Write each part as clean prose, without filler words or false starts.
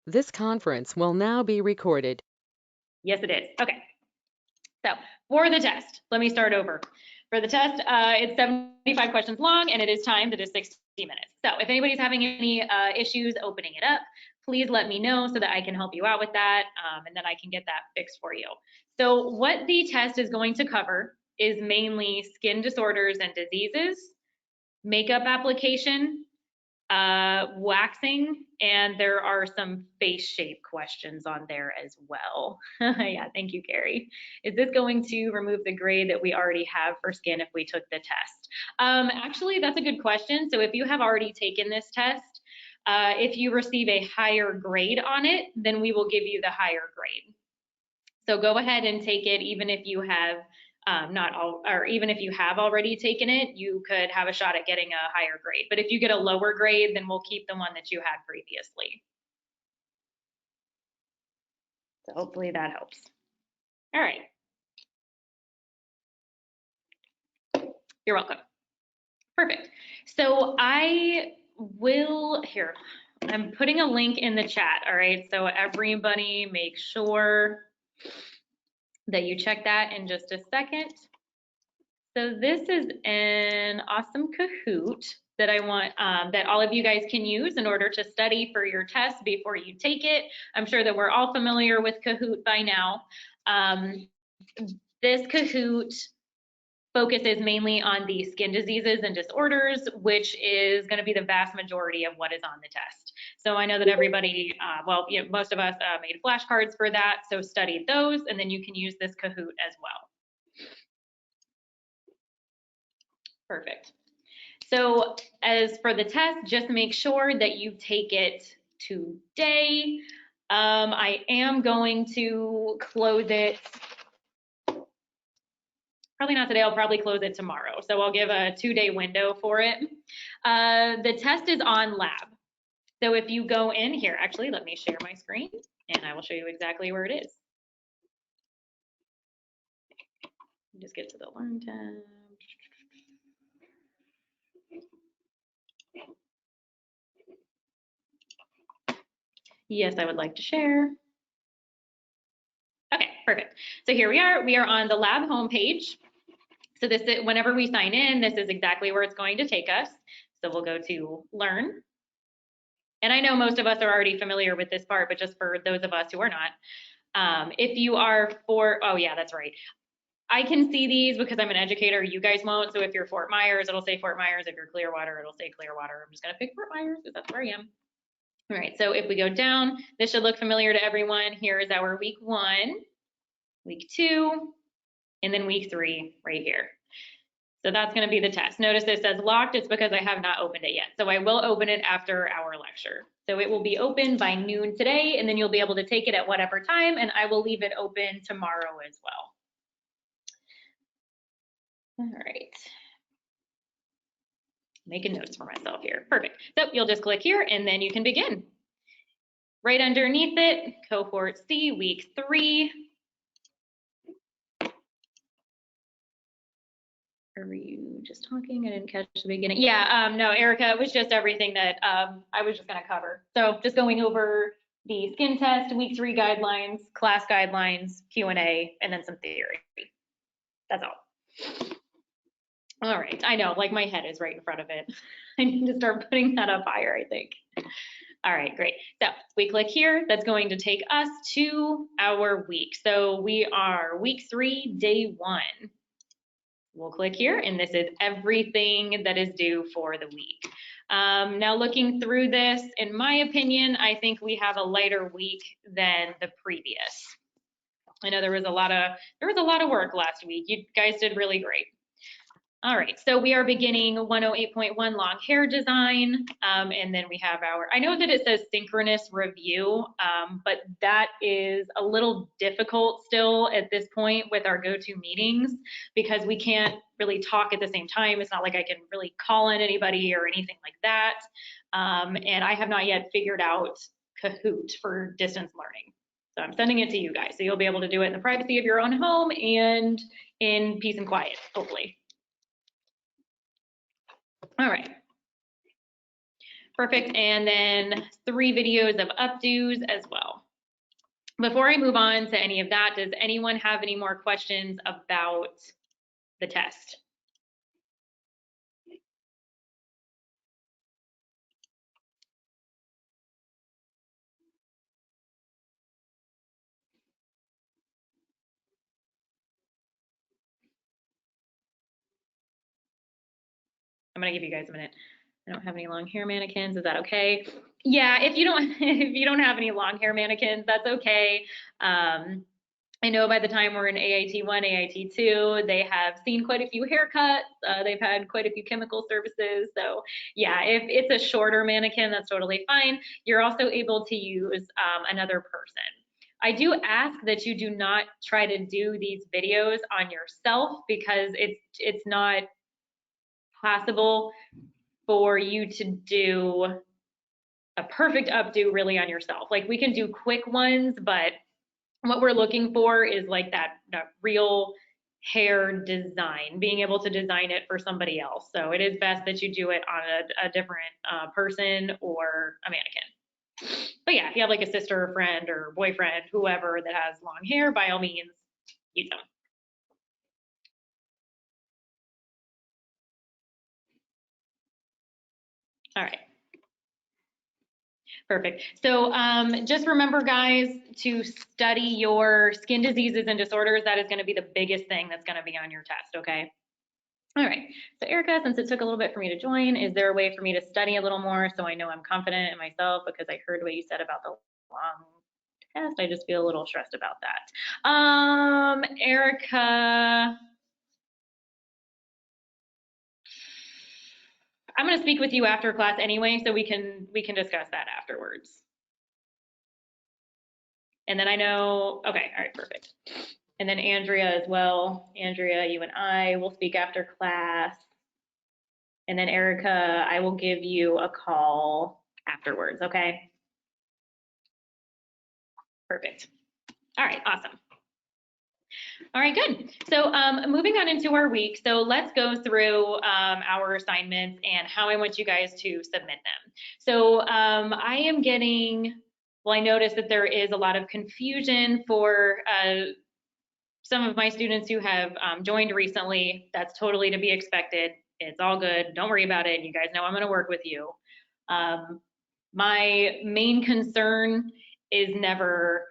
This conference will now be recorded. Yes, it is. Okay. So for the test, let me start over. For the test, it's 75 questions long and it is timed. It is 60 minutes. So if anybody's having any issues opening it up, please let me know so that I can help you out with that, and then I can get that fixed for you. So what the test is going to cover is mainly skin disorders and diseases, makeup application, waxing, and there are some face shape questions on there as well. Yeah, thank you, Carrie. Is this going to remove the grade that we already have for skin if we took the test? Actually, that's a good question. So if you have already taken this test, if you receive a higher grade on it, then we will give you the higher grade. So go ahead and take it, even if you have even if you have already taken it, you could have a shot at getting a higher grade. But if you get a lower grade, then we'll keep the one that you had previously. So hopefully that helps. All right. You're welcome. Perfect. So I'm putting a link in the chat. All right. So everybody make sure that you check that in just a second. So this is an awesome Kahoot that I want that all of you guys can use in order to study for your test before you take it. I'm sure that we're all familiar with Kahoot by now. This Kahoot focuses mainly on the skin diseases and disorders, which is going to be the vast majority of what is on the test. So I know that everybody, most of us made flashcards for that, so studied those, and then you can use this Kahoot as well. Perfect. So as for the test, just make sure that you take it today. I am going to close it, probably not today, I'll probably close it tomorrow. So I'll give a 2-day window for it. The test is on Lab. So if you go in here, actually, let me share my screen and I will show you exactly where it is. Just get to the Learn tab. Yes, I would like to share. Okay, perfect. So here we are. We are on the lab homepage. So this is, whenever we sign in, this is exactly where it's going to take us. So we'll go to Learn. And I know most of us are already familiar with this part, but just for those of us who are not, if you are oh yeah, that's right. I can see these because I'm an educator, you guys won't. So if you're Fort Myers, it'll say Fort Myers. If you're Clearwater, it'll say Clearwater. I'm just gonna pick Fort Myers because that's where I am. All right, so if we go down, this should look familiar to everyone. Here is our week 1, week 2, and then week 3 right here. So that's gonna be the test. Notice this says locked, it's because I have not opened it yet. So I will open it after our lecture. So it will be open by noon today, and then you'll be able to take it at whatever time, and I will leave it open tomorrow as well. All right. Making notes for myself here. Perfect. So you'll just click here and then you can begin. Right underneath it, cohort C, week 3. Are you just talking? I didn't catch the beginning. Yeah, no, Erica, it was just everything that I was just going to cover. So just going over the skin test, week 3 guidelines, class guidelines, Q&A, and then some theory. That's all. All right, I know, like my head is right in front of it. I need to start putting that up higher, I think. All right, great. So we click here, that's going to take us to our week. So we are week 3, day 1. We'll click here, and this is everything that is due for the week. Now looking through this, in my opinion, I think we have a lighter week than the previous. I know there was a lot of work last week. You guys did really great. All right, so we are beginning 108.1 long hair design, and then we have I know that it says synchronous review, but that is a little difficult still at this point with our go-to meetings because we can't really talk at the same time. It's not like I can really call in anybody or anything like that, and I have not yet figured out Kahoot for distance learning. So I'm sending it to you guys, so you'll be able to do it in the privacy of your own home and in peace and quiet, hopefully. All right. Perfect. And then 3 videos of updos as well. Before I move on to any of that, does anyone have any more questions about the test? I'm gonna give you guys a minute. I don't have any long hair mannequins. Is that okay? Yeah, if you don't if you don't have any long hair mannequins, that's okay. I know by the time we're in AIT1, AIT2, they have seen quite a few haircuts. They've had quite a few chemical services. So yeah, if it's a shorter mannequin, that's totally fine. You're also able to use another person. I do ask that you do not try to do these videos on yourself because it's not possible for you to do a perfect updo really on yourself. Like we can do quick ones, but what we're looking for is like that real hair design, being able to design it for somebody else. So it is best that you do it on a different person or a mannequin. But yeah, if you have like a sister or friend or boyfriend, whoever that has long hair, by all means, use them. All right. Perfect. So just remember, guys, to study your skin diseases and disorders. That is going to be the biggest thing that's going to be on your test, okay? All right. So Erica, since it took a little bit for me to join, is there a way for me to study a little more so I know I'm confident in myself? Because I heard what you said about the long test. I just feel a little stressed about that. Erica, I'm going to speak with you after class anyway, so we can discuss that afterwards. And then I know, okay, all right, perfect. And then Andrea as well. Andrea, you and I will speak after class. And then Erica, I will give you a call afterwards, okay? Perfect. All right, awesome. All right, good. So moving on into our week. So let's go through our assignments and how I want you guys to submit them. So I am getting, well, I noticed that there is a lot of confusion for some of my students who have joined recently. That's totally to be expected. It's all good. Don't worry about it. You guys know I'm going to work with you. My main concern is never,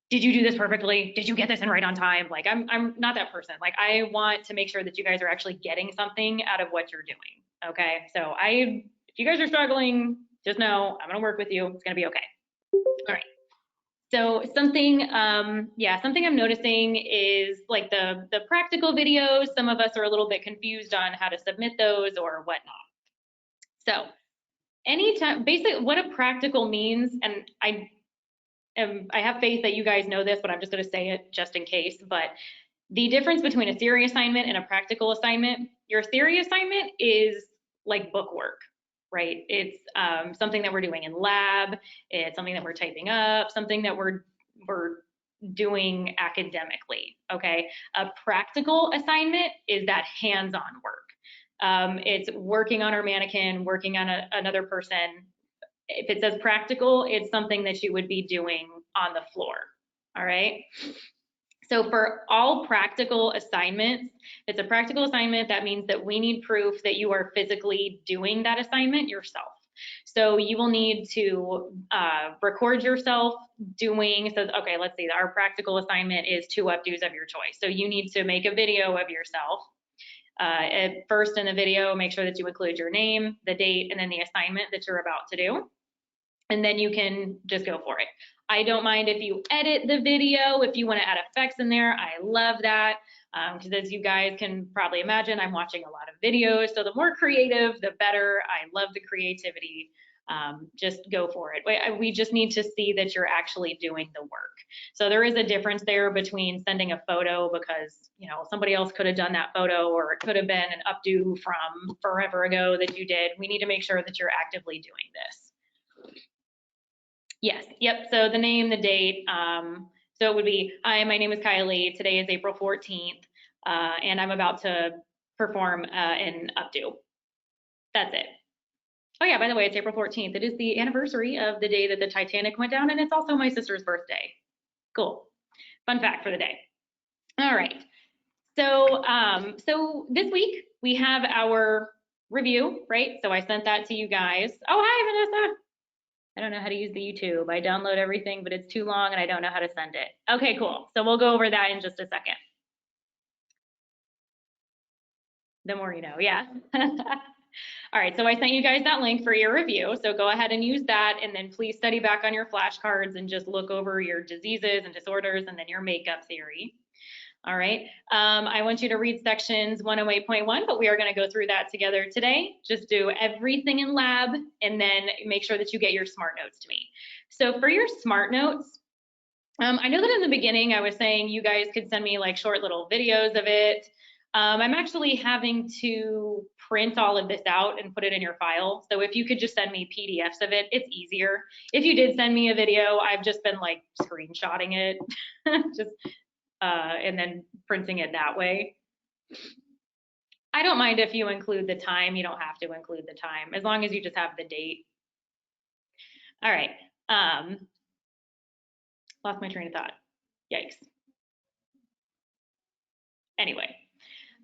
did you do this perfectly? Did you get this in right on time? Like I'm not that person. Like I want to make sure that you guys are actually getting something out of what you're doing. Okay. So if you guys are struggling, just know I'm going to work with you. It's going to be okay. All right. So something, something I'm noticing is like the practical videos. Some of us are a little bit confused on how to submit those or whatnot. So anytime, basically what a practical means, and I have faith that you guys know this, but I'm just going to say it just in case. But the difference between a theory assignment and a practical assignment, your theory assignment is like book work, right? It's something that we're doing in lab. It's something that we're typing up, something that we're doing academically, okay? A practical assignment is that hands-on work. It's working on our mannequin, working on another person. If it says practical, it's something that you would be doing on the floor, all right? So for all practical assignments, it's a practical assignment. That means that we need proof that you are physically doing that assignment yourself. So you will need to record yourself doing, so okay, let's see, our practical assignment is 2 updos of your choice. So you need to make a video of yourself. At first in the video, make sure that you include your name, the date, and then the assignment that you're about to do. And then you can just go for it. I don't mind if you edit the video, if you want to add effects in there, I love that. Because as you guys can probably imagine, I'm watching a lot of videos, so the more creative, the better. I love the creativity. Just go for it. We just need to see that you're actually doing the work. So there is a difference there between sending a photo because, you know, somebody else could have done that photo, or it could have been an updo from forever ago that you did. We need to make sure that you're actively doing this. Yes, yep, so the name, the date, so it would be, hi, my name is Kylie, today is April 14th, and I'm about to perform an updo. That's it. Oh yeah, by the way, it's April 14th. It is the anniversary of the day that the Titanic went down, and it's also my sister's birthday. Cool. Fun fact for the day. All right. So this week we have our review, right? So I sent that to you guys. Oh, hi, Vanessa. I don't know how to use the YouTube. I download everything, but it's too long and I don't know how to send it. Okay, cool. So we'll go over that in just a second. The more you know, yeah. All right, so I sent you guys that link for your review. So go ahead and use that, and then please study back on your flashcards and just look over your diseases and disorders and then your makeup theory. All right, I want you to read sections 108.1, but we are going to go through that together today. Just do everything in lab and then make sure that you get your SMART notes to me. So for your SMART notes, I know that in the beginning I was saying you guys could send me like short little videos of it. I'm actually having to print all of this out and put it in your file. So if you could just send me PDFs of it, it's easier. If you did send me a video, I've just been like screenshotting it just and then printing it that way. I don't mind if you include the time. You don't have to include the time as long as you just have the date. All right. Lost my train of thought. Yikes. Anyway,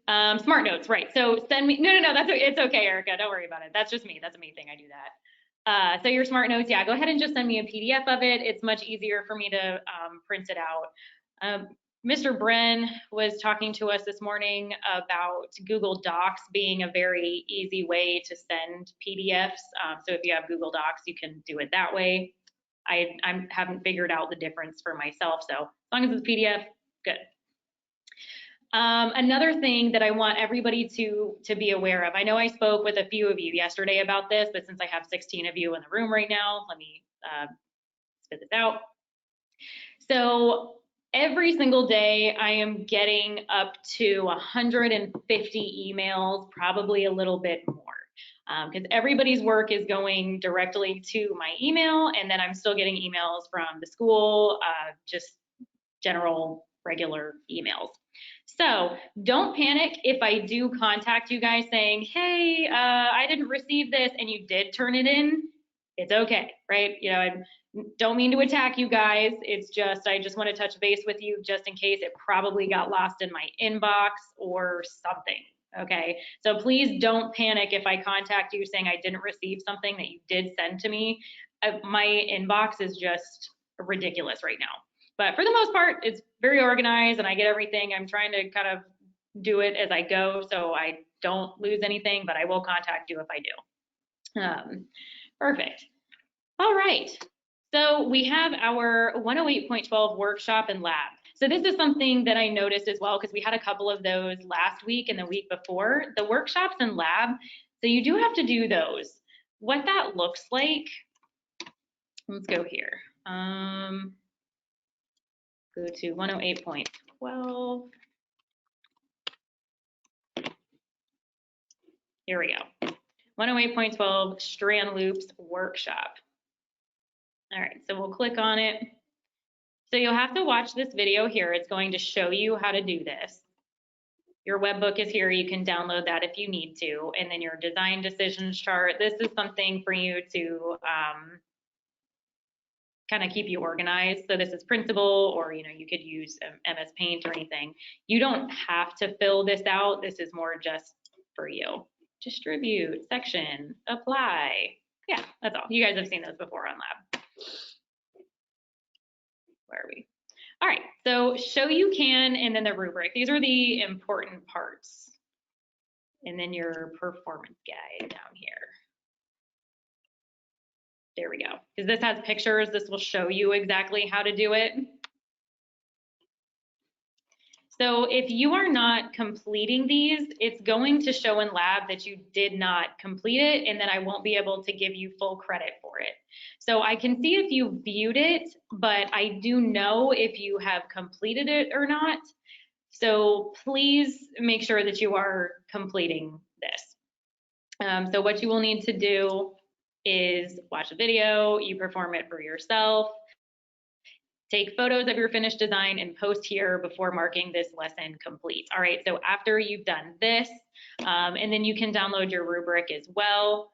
SMART notes, right? So send me. No. It's okay, Erica. Don't worry about it. That's just me. That's a me thing. I do that. So your SMART notes, yeah. Go ahead and just send me a PDF of it. It's much easier for me to print it out. Mr. Bren was talking to us this morning about Google Docs being a very easy way to send PDFs. So if you have Google Docs, you can do it that way. I haven't figured out the difference for myself, so as long as it's PDF, good. Another thing that I want everybody to be aware of, I know I spoke with a few of you yesterday about this, but since I have 16 of you in the room right now, let me spit this out. So every single day I am getting up to 150 emails, probably a little bit more. Because everybody's work is going directly to my email, and then I'm still getting emails from the school, just general regular emails. So don't panic if I do contact you guys saying, hey, I didn't receive this, and you did turn it in. It's okay, right? You know, I don't mean to attack you guys. It's just, I just want to touch base with you just in case it probably got lost in my inbox or something. Okay, so please don't panic if I contact you saying I didn't receive something that you did send to me. My inbox is just ridiculous right now. But for the most part, it's very organized and I get everything. I'm trying to kind of do it as I go so I don't lose anything, but I will contact you if I do. Perfect. All right. So we have our 108.12 workshop and lab. So this is something that I noticed as well because we had a couple of those last week and the week before. The workshops and lab, so you do have to do those. What that looks like, let's go here. Go to 108.12. Here we go. 108.12 strand loops workshop. All right, so we'll click on it. So you'll have to watch this video here. It's going to show you how to do this. Your webbook is here. You can download that if you need to. And then your design decisions chart. This is something for you to kind of keep you organized. So this is printable, or you know, you could use MS Paint or anything. You don't have to fill this out. This is more just for you. Distribute, section, apply. Yeah, that's all. You guys have seen those before on lab. Where are we? All right, so show you can, and then the rubric. These are the important parts. And then your performance guide down here. There we go. Because this has pictures, this will show you exactly how to do it. So if you are not completing these, it's going to show in lab that you did not complete it, and then I won't be able to give you full credit for it. So I can see if you viewed it, but I do know if you have completed it or not. So please make sure that you are completing this. So what you will need to do is watch a video, you perform it for yourself, take photos of your finished design and post here before marking this lesson complete. All right, so after you've done this, and then you can download your rubric as well.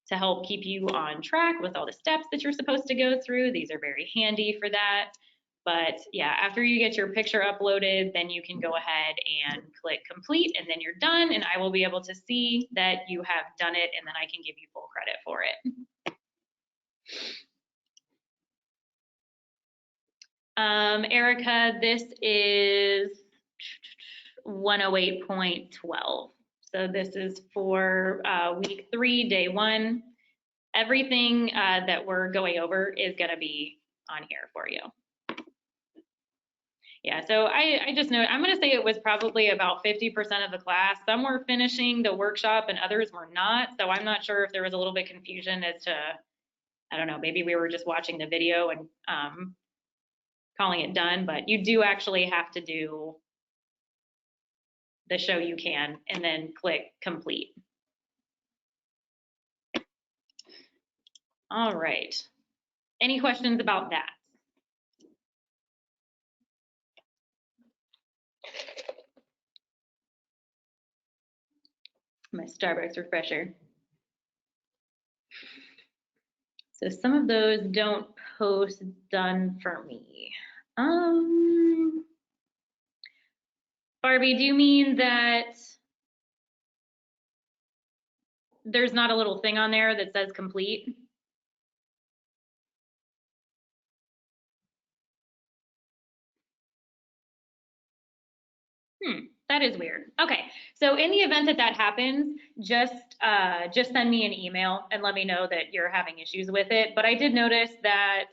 to help keep you on track with all the steps that you're supposed to go through. These are very handy for that. But yeah, after you get your picture uploaded, then you can go ahead and click complete, and then you're done, and I will be able to see that you have done it, and then I can give you full credit for it. Erica, this is 108.12. So this is for week 3, day 1. Everything that we're going over is going to be on here for you. Yeah, so I just know, I'm going to say it was probably about 50% of the class. Some were finishing the workshop and others were not. So I'm not sure if there was a little bit confusion as to, I don't know, maybe we were just watching the video and calling it done, but you do actually have to do the show you can and then click complete. All right. Any questions about that? My Starbucks refresher. So some of those don't post done for me. Barbie, do you mean that there's not a little thing on there that says complete? That is weird. Okay, so in the event that that happens, just send me an email and let me know that you're having issues with it. But I did notice that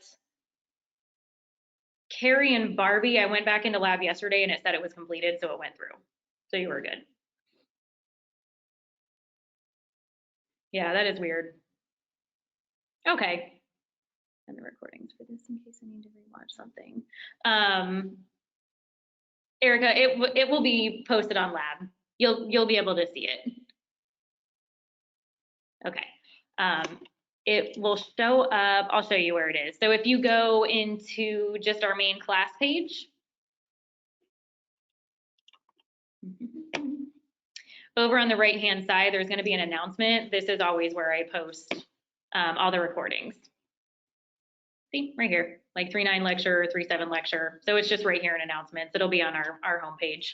Carrie and Barbie, I went back into lab yesterday and it said it was completed, so it went through. So you were good. Yeah, that is weird. Okay. And the recordings for this in case I need to rewatch something. Erica, it will be posted on lab. You'll be able to see it. Okay. It will show up, I'll show you where it is. So if you go into just our main class page, over on the right-hand side, there's going to be an announcement. This is always where I post all the recordings. See, right here, like 3.9 lecture, 3.7 lecture. So it's just right here in announcements. It'll be on our homepage.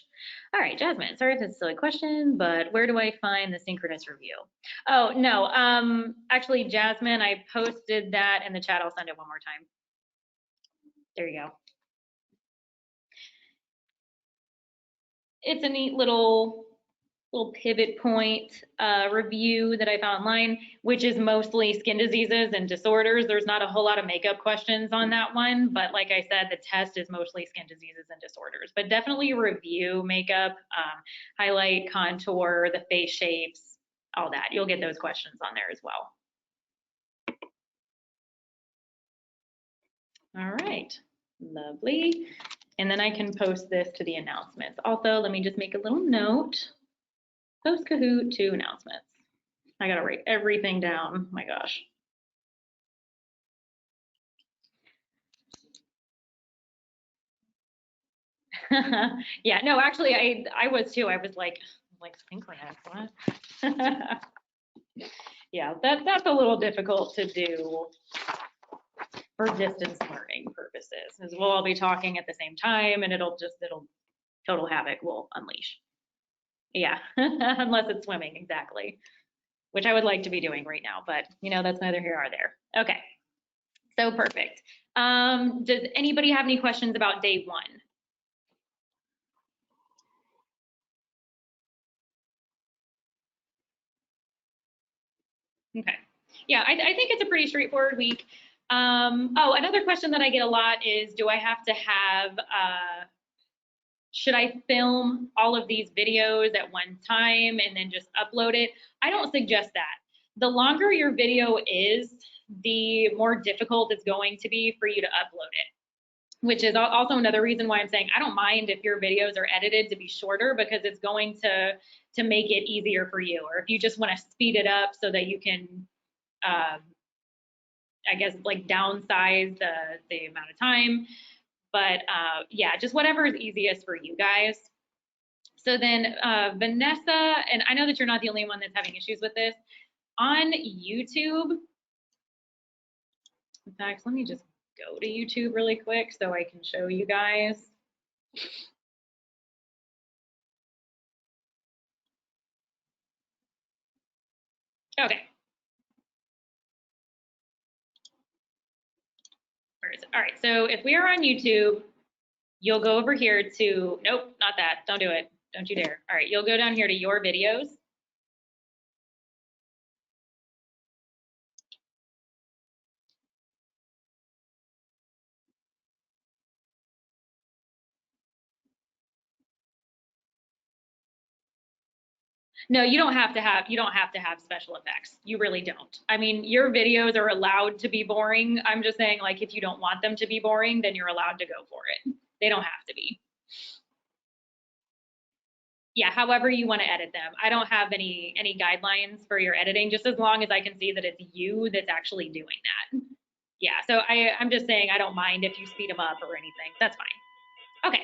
All right, Jasmine, sorry if it's a silly question, but where do I find the synchronous review? Oh, no, actually, Jasmine, I posted that in the chat. I'll send it one more time. There you go. It's a neat little pivot point review that I found online, which is mostly skin diseases and disorders. There's not a whole lot of makeup questions on that one, but like I said, the test is mostly skin diseases and disorders. But definitely review makeup, highlight, contour, the face shapes, all that. You'll get those questions on there as well. All right, lovely. And then I can post this to the announcements. Also, let me just make a little note. Post Kahoot to announcements. I gotta write everything down. My gosh. Yeah, no, actually, I was too. I was like synchronous. What? Yeah, that's a little difficult to do for distance learning purposes, as we'll all be talking at the same time, and it'll total havoc will unleash. Yeah, unless it's swimming, exactly, which I would like to be doing right now, but you know, that's neither here nor there. Okay, so perfect. Does anybody have any questions about day 1? Okay. Yeah, I think it's a pretty straightforward week. Oh, another question that I get a lot is, do I have to have, should I film all of these videos at one time and then just upload it? I don't suggest that. The longer your video is, the more difficult it's going to be for you to upload it, which is also another reason why I'm saying I don't mind if your videos are edited to be shorter, because it's going to make it easier for you. Or if you just want to speed it up so that you can, I guess, like downsize the amount of time. But yeah, just whatever is easiest for you guys. So then Vanessa, and I know that you're not the only one that's having issues with this. On YouTube, in fact, let me just go to YouTube really quick so I can show you guys. Okay. Where is it? All right, so if we are on YouTube, you'll go over here to, nope, not that, don't do it, don't you dare. All right, you'll go down here to your videos. No, you don't have to have special effects. You really don't. I mean, your videos are allowed to be boring. I'm just saying, like, if you don't want them to be boring, then you're allowed to go for it. They don't have to be. Yeah, however you want to edit them. I don't have any guidelines for your editing, just as long as I can see that it's you that's actually doing that. Yeah, so I'm just saying I don't mind if you speed them up or anything. That's fine. Okay,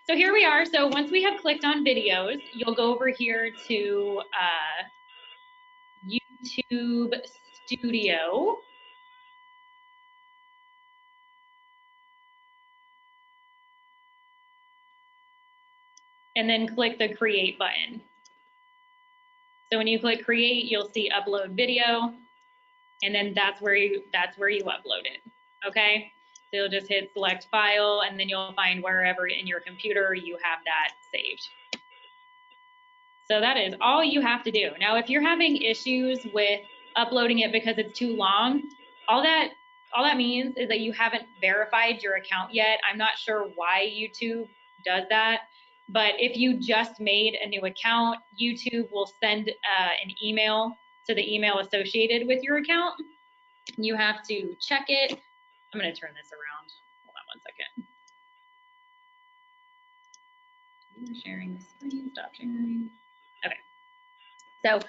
so here we are. So once we have clicked on videos, you'll go over here to YouTube Studio. And then click the create button. So when you click create, you'll see upload video, and then that's where you upload it. Okay? So you'll just hit select file, and then you'll find wherever in your computer you have that saved. So that is all you have to do. Now, if you're having issues with uploading it because it's too long, all that means is that you haven't verified your account yet. I'm not sure why YouTube does that, but if you just made a new account, YouTube will send an email to the email associated with your account. You have to check it. I'm going to turn this around. Hold on one second. You're sharing the screen. Stop sharing. Okay. So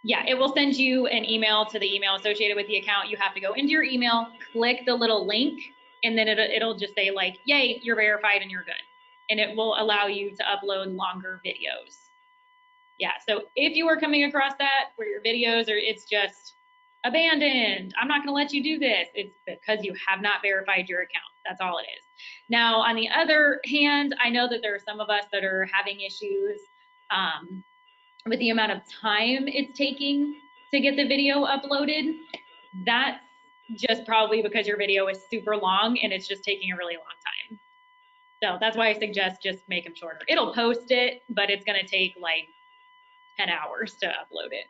yeah, it will send you an email to the email associated with the account. You have to go into your email, click the little link, and then it'll just say like, yay, you're verified and you're good. And it will allow you to upload longer videos. Yeah, so if you are coming across that where your videos are, it's just abandoned, I'm not gonna let you do this, it's because you have not verified your account. That's all it is. Now, on the other hand, I know that there are some of us that are having issues with the amount of time it's taking to get the video uploaded. That's just probably because your video is super long and it's just taking a really long time. So that's why I suggest just make them shorter. It'll post it, but it's gonna take like 10 hours to upload it.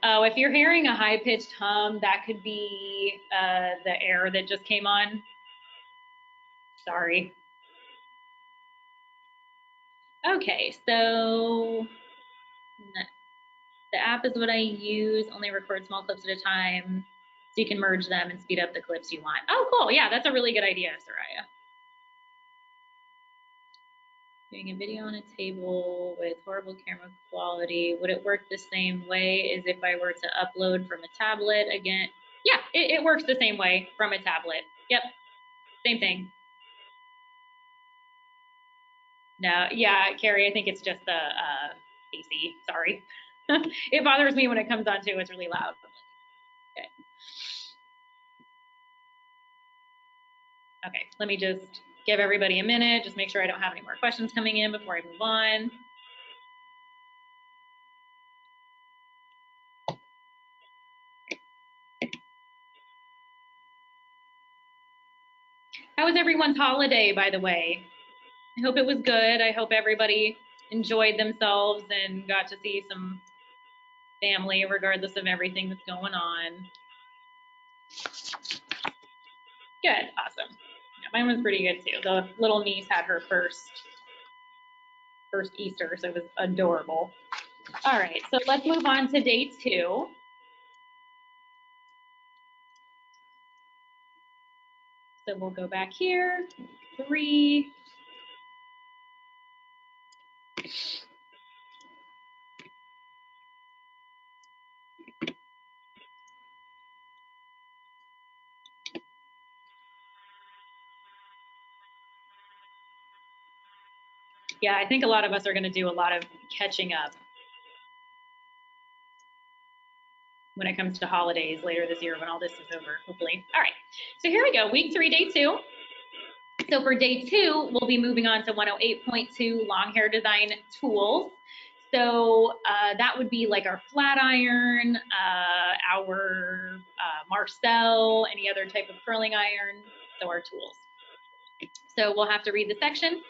Oh, if you're hearing a high-pitched hum, that could be the air that just came on. Sorry. Okay, so the app is what I use, only record small clips at a time, so you can merge them and speed up the clips you want. Oh, cool, yeah, that's a really good idea, Soraya. Doing a video on a table with horrible camera quality, would it work the same way as if I were to upload from a tablet again? Yeah, it works the same way from a tablet. Yep, same thing. No, yeah, Carrie, I think it's just the AC, sorry. It bothers me when it comes on too, it's really loud. Okay. Okay, let me just give everybody a minute, just make sure I don't have any more questions coming in before I move on. How was everyone's holiday, by the way? I hope it was good. I hope everybody enjoyed themselves and got to see some family regardless of everything that's going on. Good, awesome. Yeah, mine was pretty good too. The little niece had her first Easter, so it was adorable. All right, so let's move on to day 2. So we'll go back here, 3. Yeah, I think a lot of us are going to do a lot of catching up when it comes to holidays later this year when all this is over, hopefully. All right, so here we go, week 3, day 2. So for day 2, we'll be moving on to 108.2 long hair design tools. So that would be like our flat iron, our Marcel, any other type of curling iron, so our tools. So we'll have to read the section,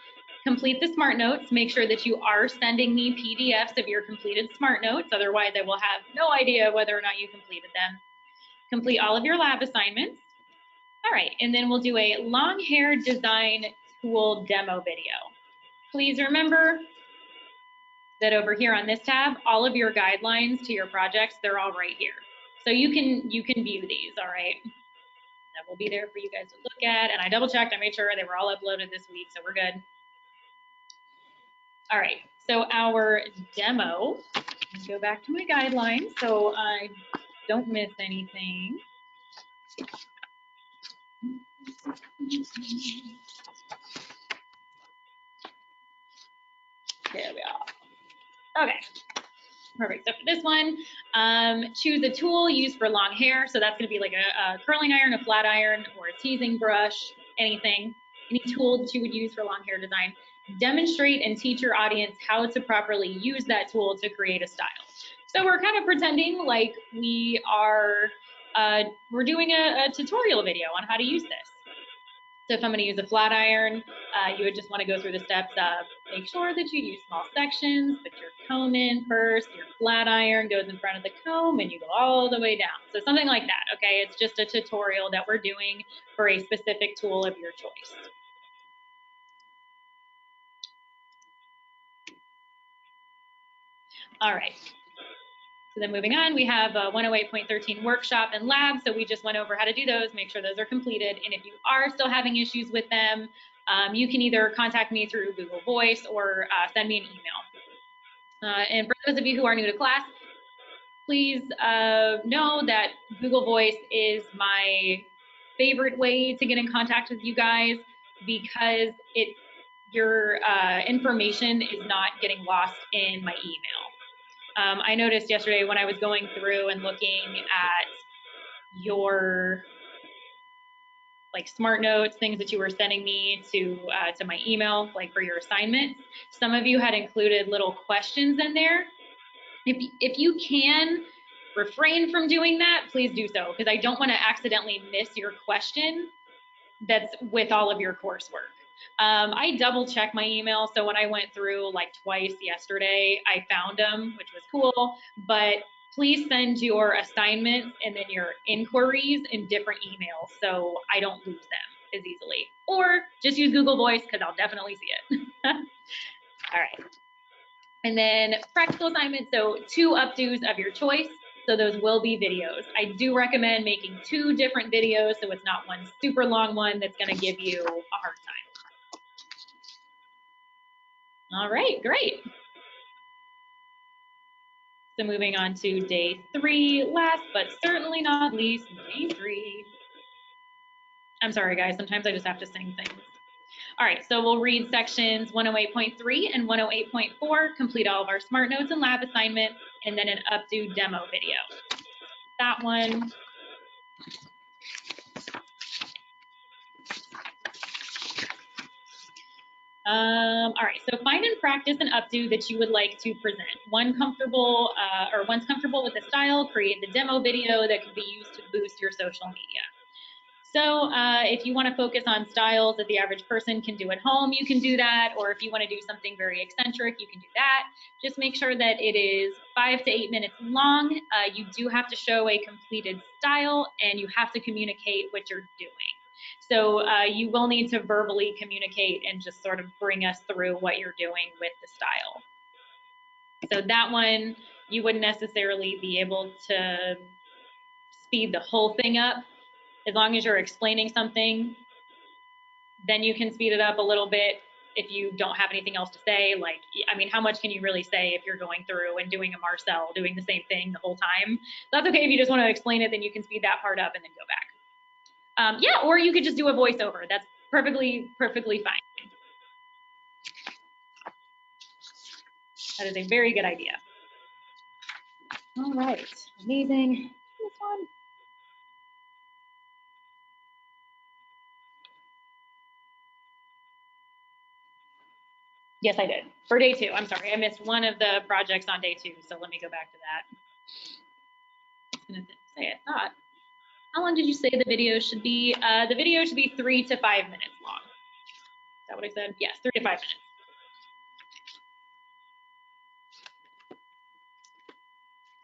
complete the SMART notes, make sure that you are sending me PDFs of your completed SMART notes, otherwise I will have no idea whether or not you completed them. Complete all of your lab assignments. All right, and then we'll do a long hair design tool demo video. Please remember that over here on this tab, all of your guidelines to your projects, they're all right here. So you can view these, all right? That will be there for you guys to look at. And I double checked, I made sure they were all uploaded this week, so we're good. All right, so our demo, let's go back to my guidelines so I don't miss anything. There we are. Okay, perfect. So for this one, choose a tool used for long hair. So that's gonna be like a curling iron, a flat iron, or a teasing brush, anything, any tool that you would use for long hair design. Demonstrate and teach your audience how to properly use that tool to create a style. So we're kind of pretending like we are, we're doing a tutorial video on how to use this. So if I'm going to use a flat iron, you would just want to go through the steps of make sure that you use small sections, put your comb in first, your flat iron goes in front of the comb, and you go all the way down. So something like that, okay? It's just a tutorial that we're doing for a specific tool of your choice. All right. So then moving on, we have a 108.13 workshop and lab. So we just went over how to do those, make sure those are completed. And if you are still having issues with them, you can either contact me through Google Voice or send me an email. And for those of you who are new to class, please know that Google Voice is my favorite way to get in contact with you guys because your information is not getting lost in my email. I noticed yesterday when I was going through and looking at your like SMART notes, things that you were sending me to my email, like for your assignments, some of you had included little questions in there. If you can refrain from doing that, please do so, because I don't want to accidentally miss your question that's with all of your coursework. I double check my email, so when I went through like twice yesterday, I found them, which was cool, but please send your assignments and then your inquiries in different emails so I don't lose them as easily. Or just use Google Voice because I'll definitely see it. All right. And then practical assignments, so 2 updos of your choice. So those will be videos. I do recommend making 2 different videos so it's not one super long one that's gonna give you a hard time. All right, great. So moving on to day 3, last but certainly not least, day 3. I'm sorry guys, sometimes I just have to sing things. All right, so we'll read sections 108.3 and 108.4, complete all of our SMART notes and lab assignments, and then an updo demo video. That one. All right, so find and practice an updo that you would like to present. Once comfortable with the style, create the demo video that can be used to boost your social media. So if you want to focus on styles that the average person can do at home, you can do that. Or if you want to do something very eccentric, you can do that. Just make sure that it is 5 to 8 minutes long. You do have to show a completed style and you have to communicate what you're doing. So you will need to verbally communicate and just sort of bring us through what you're doing with the style. So that one, you wouldn't necessarily be able to speed the whole thing up. As long as you're explaining something, then you can speed it up a little bit if you don't have anything else to say. Like, I mean, how much can you really say if you're going through and doing a Marcel, doing the same thing the whole time? That's okay if you just want to explain it, then you can speed that part up and then go back. Yeah, or you could just do a voiceover. That's perfectly fine. That is a very good idea. All right, amazing. This one. Yes, I did. For day 2. I'm sorry, I missed one of the projects on day 2, so let me go back to that. I was gonna say, I thought. How long did you say the video should be? The video should be 3 to 5 minutes long. Is that what I said? Yes, 3 to 5 minutes.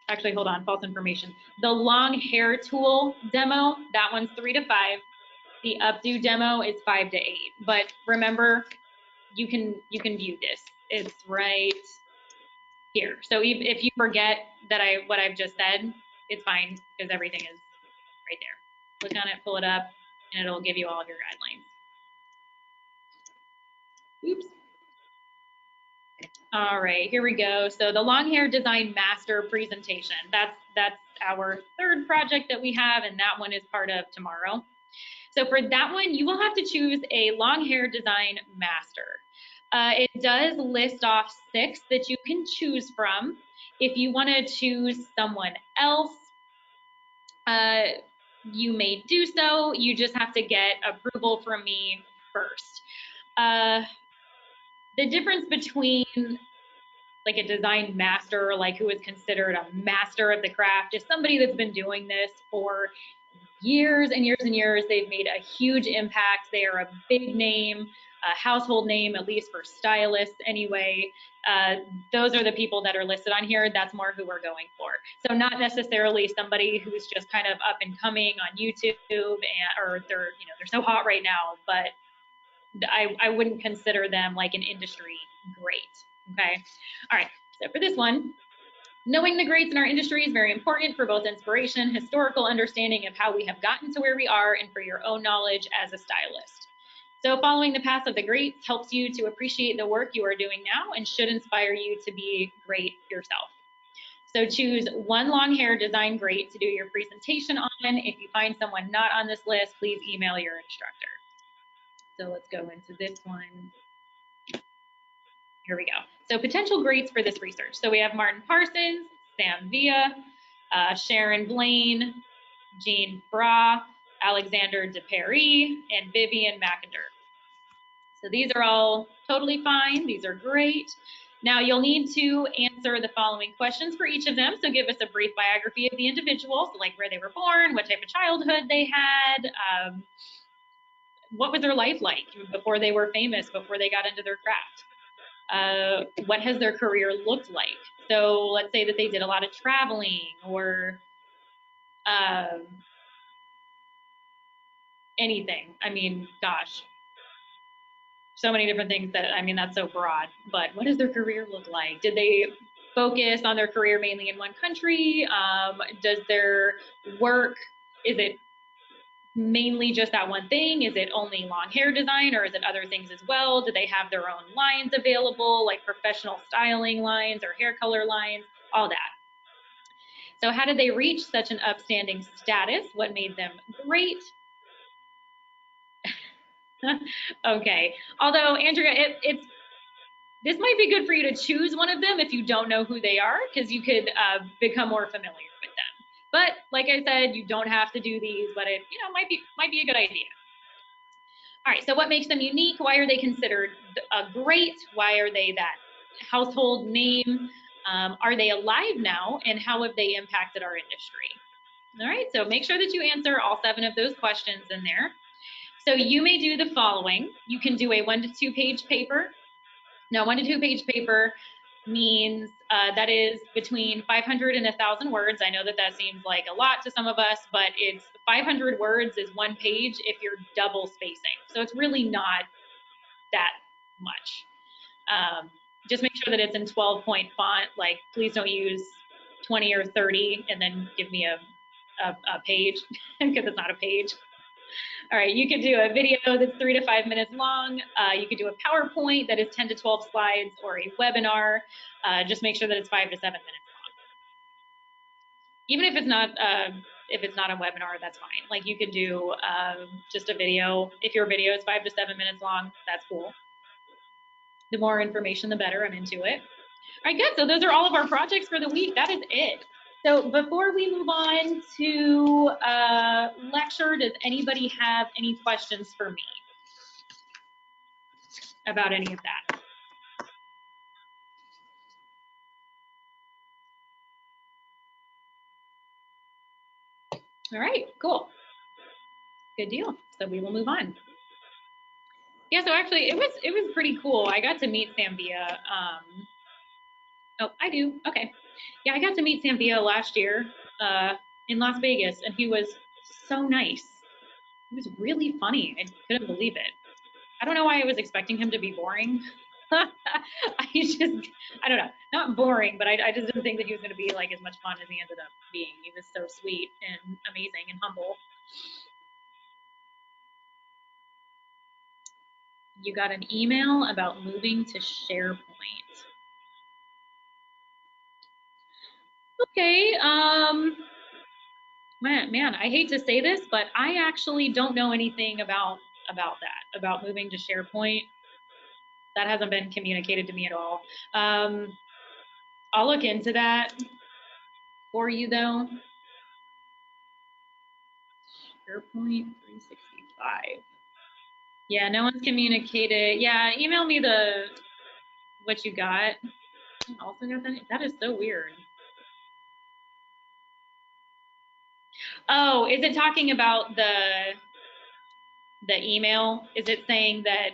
Actually, hold on, false information. The long hair tool demo, that one's 3 to 5. The updo demo is 5 to 8. But remember, you can view this. It's right here. So if you forget that what I've just said, it's fine because everything is right there. Click on it, pull it up, and it'll give you all of your guidelines. Oops. All right, here we go. So the long hair design master presentation. That's our 3rd project that we have, and that one is part of tomorrow. So for that one, you will have to choose a long hair design master. It does list off 6 that you can choose from. If you want to choose someone else, you may do so. You just have to get approval from me first. The difference between like a design master, like who is considered a master of the craft, is somebody that's been doing this for years and years and years. They've made a huge impact. They are a big name, a household name, at least for stylists anyway. Those are the people that are listed on here. That's more who we're going for. So not necessarily somebody who's just kind of up and coming on YouTube, or they're so hot right now, but I wouldn't consider them like an industry great. Okay. All right. So for this one, knowing the greats in our industry is very important for both inspiration, historical understanding of how we have gotten to where we are, and for your own knowledge as a stylist. So following the path of the greats helps you to appreciate the work you are doing now and should inspire you to be great yourself. So choose one long hair design great to do your presentation on. If you find someone not on this list, please email your instructor. So let's go into this one. Here we go. So potential greats for this research. So we have Martin Parsons, Sam Villa, Sharon Blaine, Jean Bra, Alexander DePerry, and Vivian McIntyre. So these are all totally fine. These are great. Now you'll need to answer the following questions for each of them. So give us a brief biography of the individual, so like where they were born, what type of childhood they had, what was their life like before they were famous, before they got into their craft. What has their career looked like? So let's say that they did a lot of traveling, or anything. I mean, gosh, so many different things that, I mean, that's so broad, but what does their career look like? Did they focus on their career mainly in one country? Does their work, is it mainly just that one thing? Is it only long hair design, or is it other things as well? Do they have their own lines available, like professional styling lines or hair color lines, all that? So how did they reach such an upstanding status? What made them great? Okay, although Andrea, this might be good for you to choose one of them if you don't know who they are, because you could become more familiar with them. But like I said, you don't have to do these, but it might be a good idea. All right, so what makes them unique? Why are they considered great? Why are they that household name? Are they alive now? And how have they impacted our industry? All right, so make sure that you answer all 7 of those questions in there. So you may do the following. You can do a 1 to 2 page paper. Now, 1 to 2 page paper means that is between 500 and 1,000 words. I know that seems like a lot to some of us, but it's 500 words is 1 page if you're double spacing. So it's really not that much. Just make sure that it's in 12-point font. Like, please don't use 20 or 30 and then give me a page, because it's not a page. All right, you could do a video that's 3 to 5 minutes long. You could do a PowerPoint that is 10 to 12 slides, or a webinar. Just make sure that it's 5 to 7 minutes long. Even if it's not a webinar, that's fine. Like, you could do just a video. If your video is 5 to 7 minutes long, that's cool. The more information, the better. I'm into it. All right, good. So those are all of our projects for the week. That is it. So before we move on to lecture, does anybody have any questions for me about any of that? All right, cool. Good deal. So we will move on. Yeah, so actually it was pretty cool. I got to meet Sam Villa. Oh, I do. Okay. Yeah, I got to meet Sam Villa last year in Las Vegas, and he was so nice. He was really funny. I couldn't believe it. I don't know why I was expecting him to be boring. I don't know, not boring, but I just didn't think that he was going to be like as much fun as he ended up being. He was so sweet and amazing and humble. You got an email about moving to SharePoint. Okay, man, I hate to say this, but I actually don't know anything about moving to SharePoint. That hasn't been communicated to me at all. I'll look into that for you though. SharePoint 365. Yeah, no one's communicated. Yeah, email me what you got. I also got that. That is so weird. Oh, is it talking about the email? Is it saying that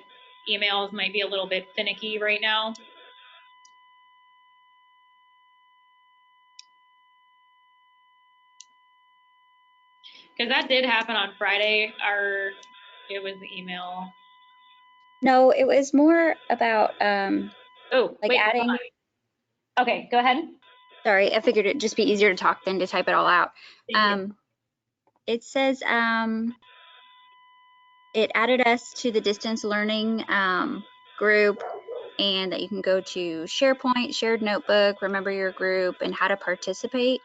emails might be a little bit finicky right now? Because that did happen on Friday. It was the email. No, it was more about Oh, like wait, adding. Okay, go ahead. Sorry, I figured it'd just be easier to talk than to type it all out. It says it added us to the distance learning group, and that you can go to SharePoint, shared notebook, remember your group, and how to participate.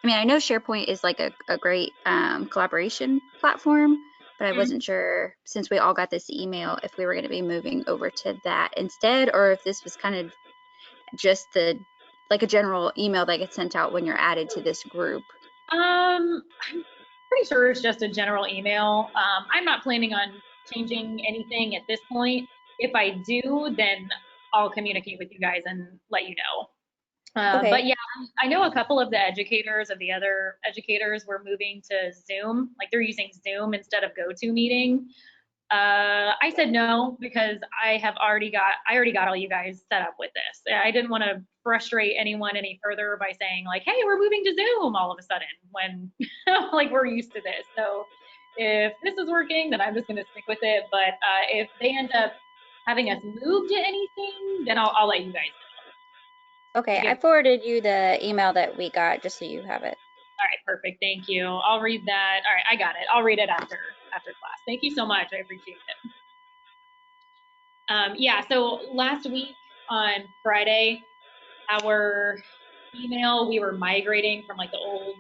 I mean, I know SharePoint is like a great collaboration platform, but I wasn't sure, since we all got this email, if we were going to be moving over to that instead, or if this was kind of just like a general email that gets sent out when you're added to this group. I'm pretty sure it's just a general email. I'm not planning on changing anything at this point. If I do, then I'll communicate with you guys and let you know. Okay. But yeah, I know a couple of the other educators were moving to Zoom, like they're using Zoom instead of GoToMeeting. I said no because I already got all you guys set up with this. I didn't want to frustrate anyone any further by saying like, hey, we're moving to Zoom all of a sudden when like we're used to this. So if this is working, then I'm just going to stick with it. But if they end up having us move to anything, then I'll let you guys know. Okay, I forwarded you the email that we got just so you have it. All right, perfect. Thank you. I'll read that. All right, I got it. I'll read it after class. Thank you so much. I appreciate it. Yeah, so last week on Friday, our email, we were migrating from like the old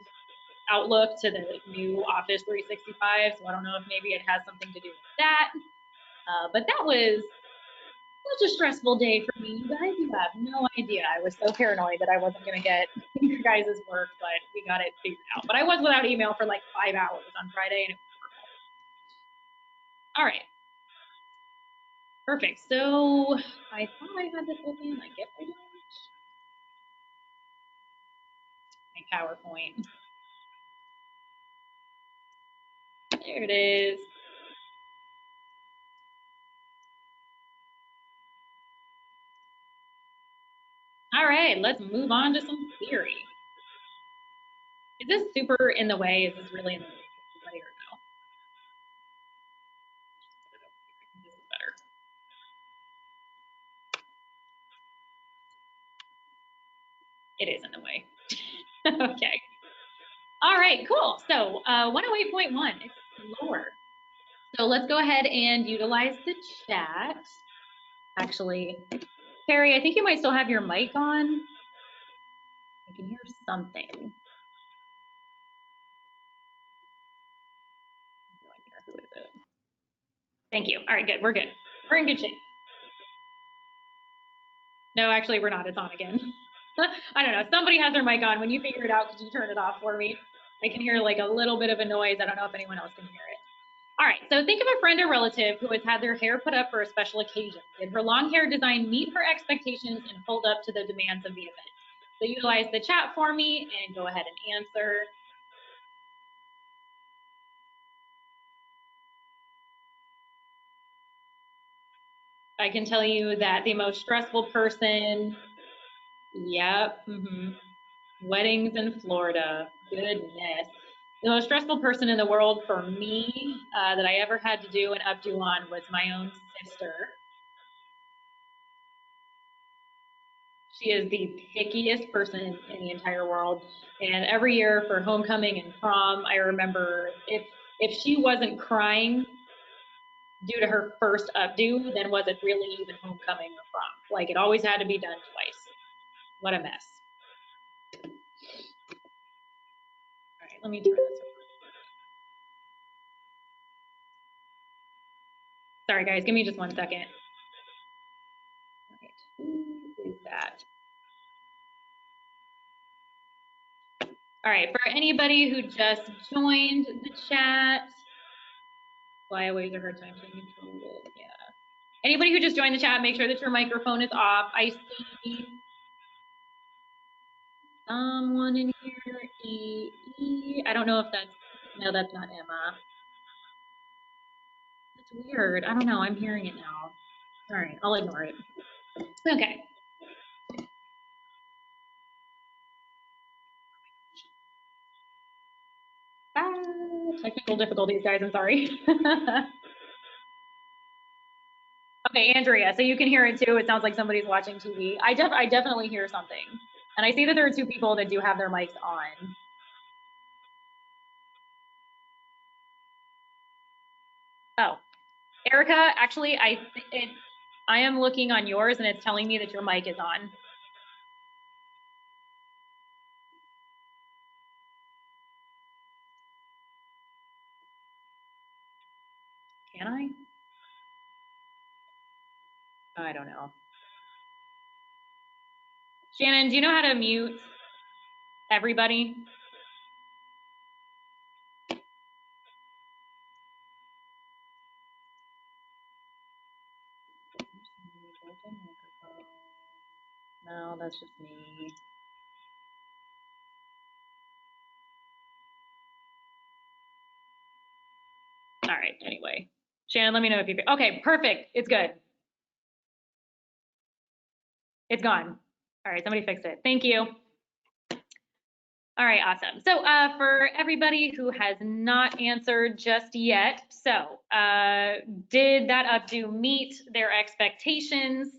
Outlook to the new Office 365. So I don't know if maybe it has something to do with that. But that was such a stressful day for me. You guys, you have no idea. I was so paranoid that I wasn't going to get your guys' work, but we got it figured out. But I was without email for like 5 hours on Friday, and it was horrible. All right. Perfect. So I thought I had this open. I guess I don't. My PowerPoint. There it is. All right, let's move on to some theory. Is this super in the way? Is this really in the way? Or no? This is better. It is in the way. Okay. All right, cool. So 108.1, explore. So let's go ahead and utilize the chat. Actually, Carrie, I think you might still have your mic on. I can hear something. Who is it? Thank you. All right, good. We're good. We're in good shape. No, actually, we're not. It's on again. I don't know. Somebody has their mic on. When you figure it out, could you turn it off for me? I can hear like a little bit of a noise. I don't know if anyone else can hear it. All right, so think of a friend or relative who has had their hair put up for a special occasion. Did her long hair design meet her expectations and hold up to the demands of the event? So utilize the chat for me and go ahead and answer. I can tell you that the most stressful person, yep, weddings in Florida, goodness. The most stressful person in the world for me that I ever had to do an updo on was my own sister. She is the pickiest person in the entire world. And every year for homecoming and prom, I remember if she wasn't crying due to her first updo, then was it really even homecoming or prom? Like it always had to be done twice. What a mess. All right, let me turn this. Sorry guys, give me just 1 second. All right, who is that? All right, for anybody who just joined the chat, why always a hard time to control it, yeah. Anybody who just joined the chat, make sure that your microphone is off. I see someone in here, I don't know if that's, no, that's not Emma. That's weird, I don't know, I'm hearing it now. All right, I'll ignore it. Okay. Technical difficulties, guys, I'm sorry. Okay, Andrea, so you can hear it too. It sounds like somebody's watching TV. I definitely hear something. And I see that there are 2 people that do have their mics on. Oh, Erica, actually, I am looking on yours and it's telling me that your mic is on. Can I? I don't know. Shannon, do you know how to mute everybody? No, that's just me. All right, anyway. Shannon, let me know if you, okay, perfect, it's good. It's gone. All right, somebody fix it. Thank you. All right, awesome. So for everybody who has not answered just yet, so did that updo meet their expectations?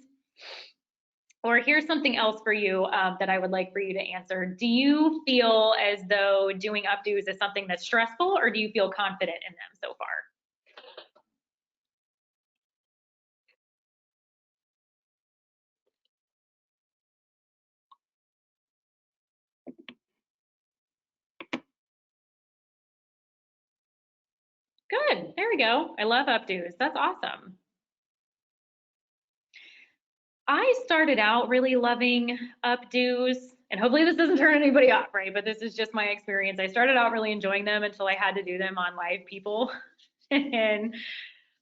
Or here's something else for you that I would like for you to answer. Do you feel as though doing updos is something that's stressful, or do you feel confident in them so far? Good, there we go. I love updos, that's awesome. I started out really loving updos, and hopefully this doesn't turn anybody off, right? But this is just my experience. I started out really enjoying them until I had to do them on live people. And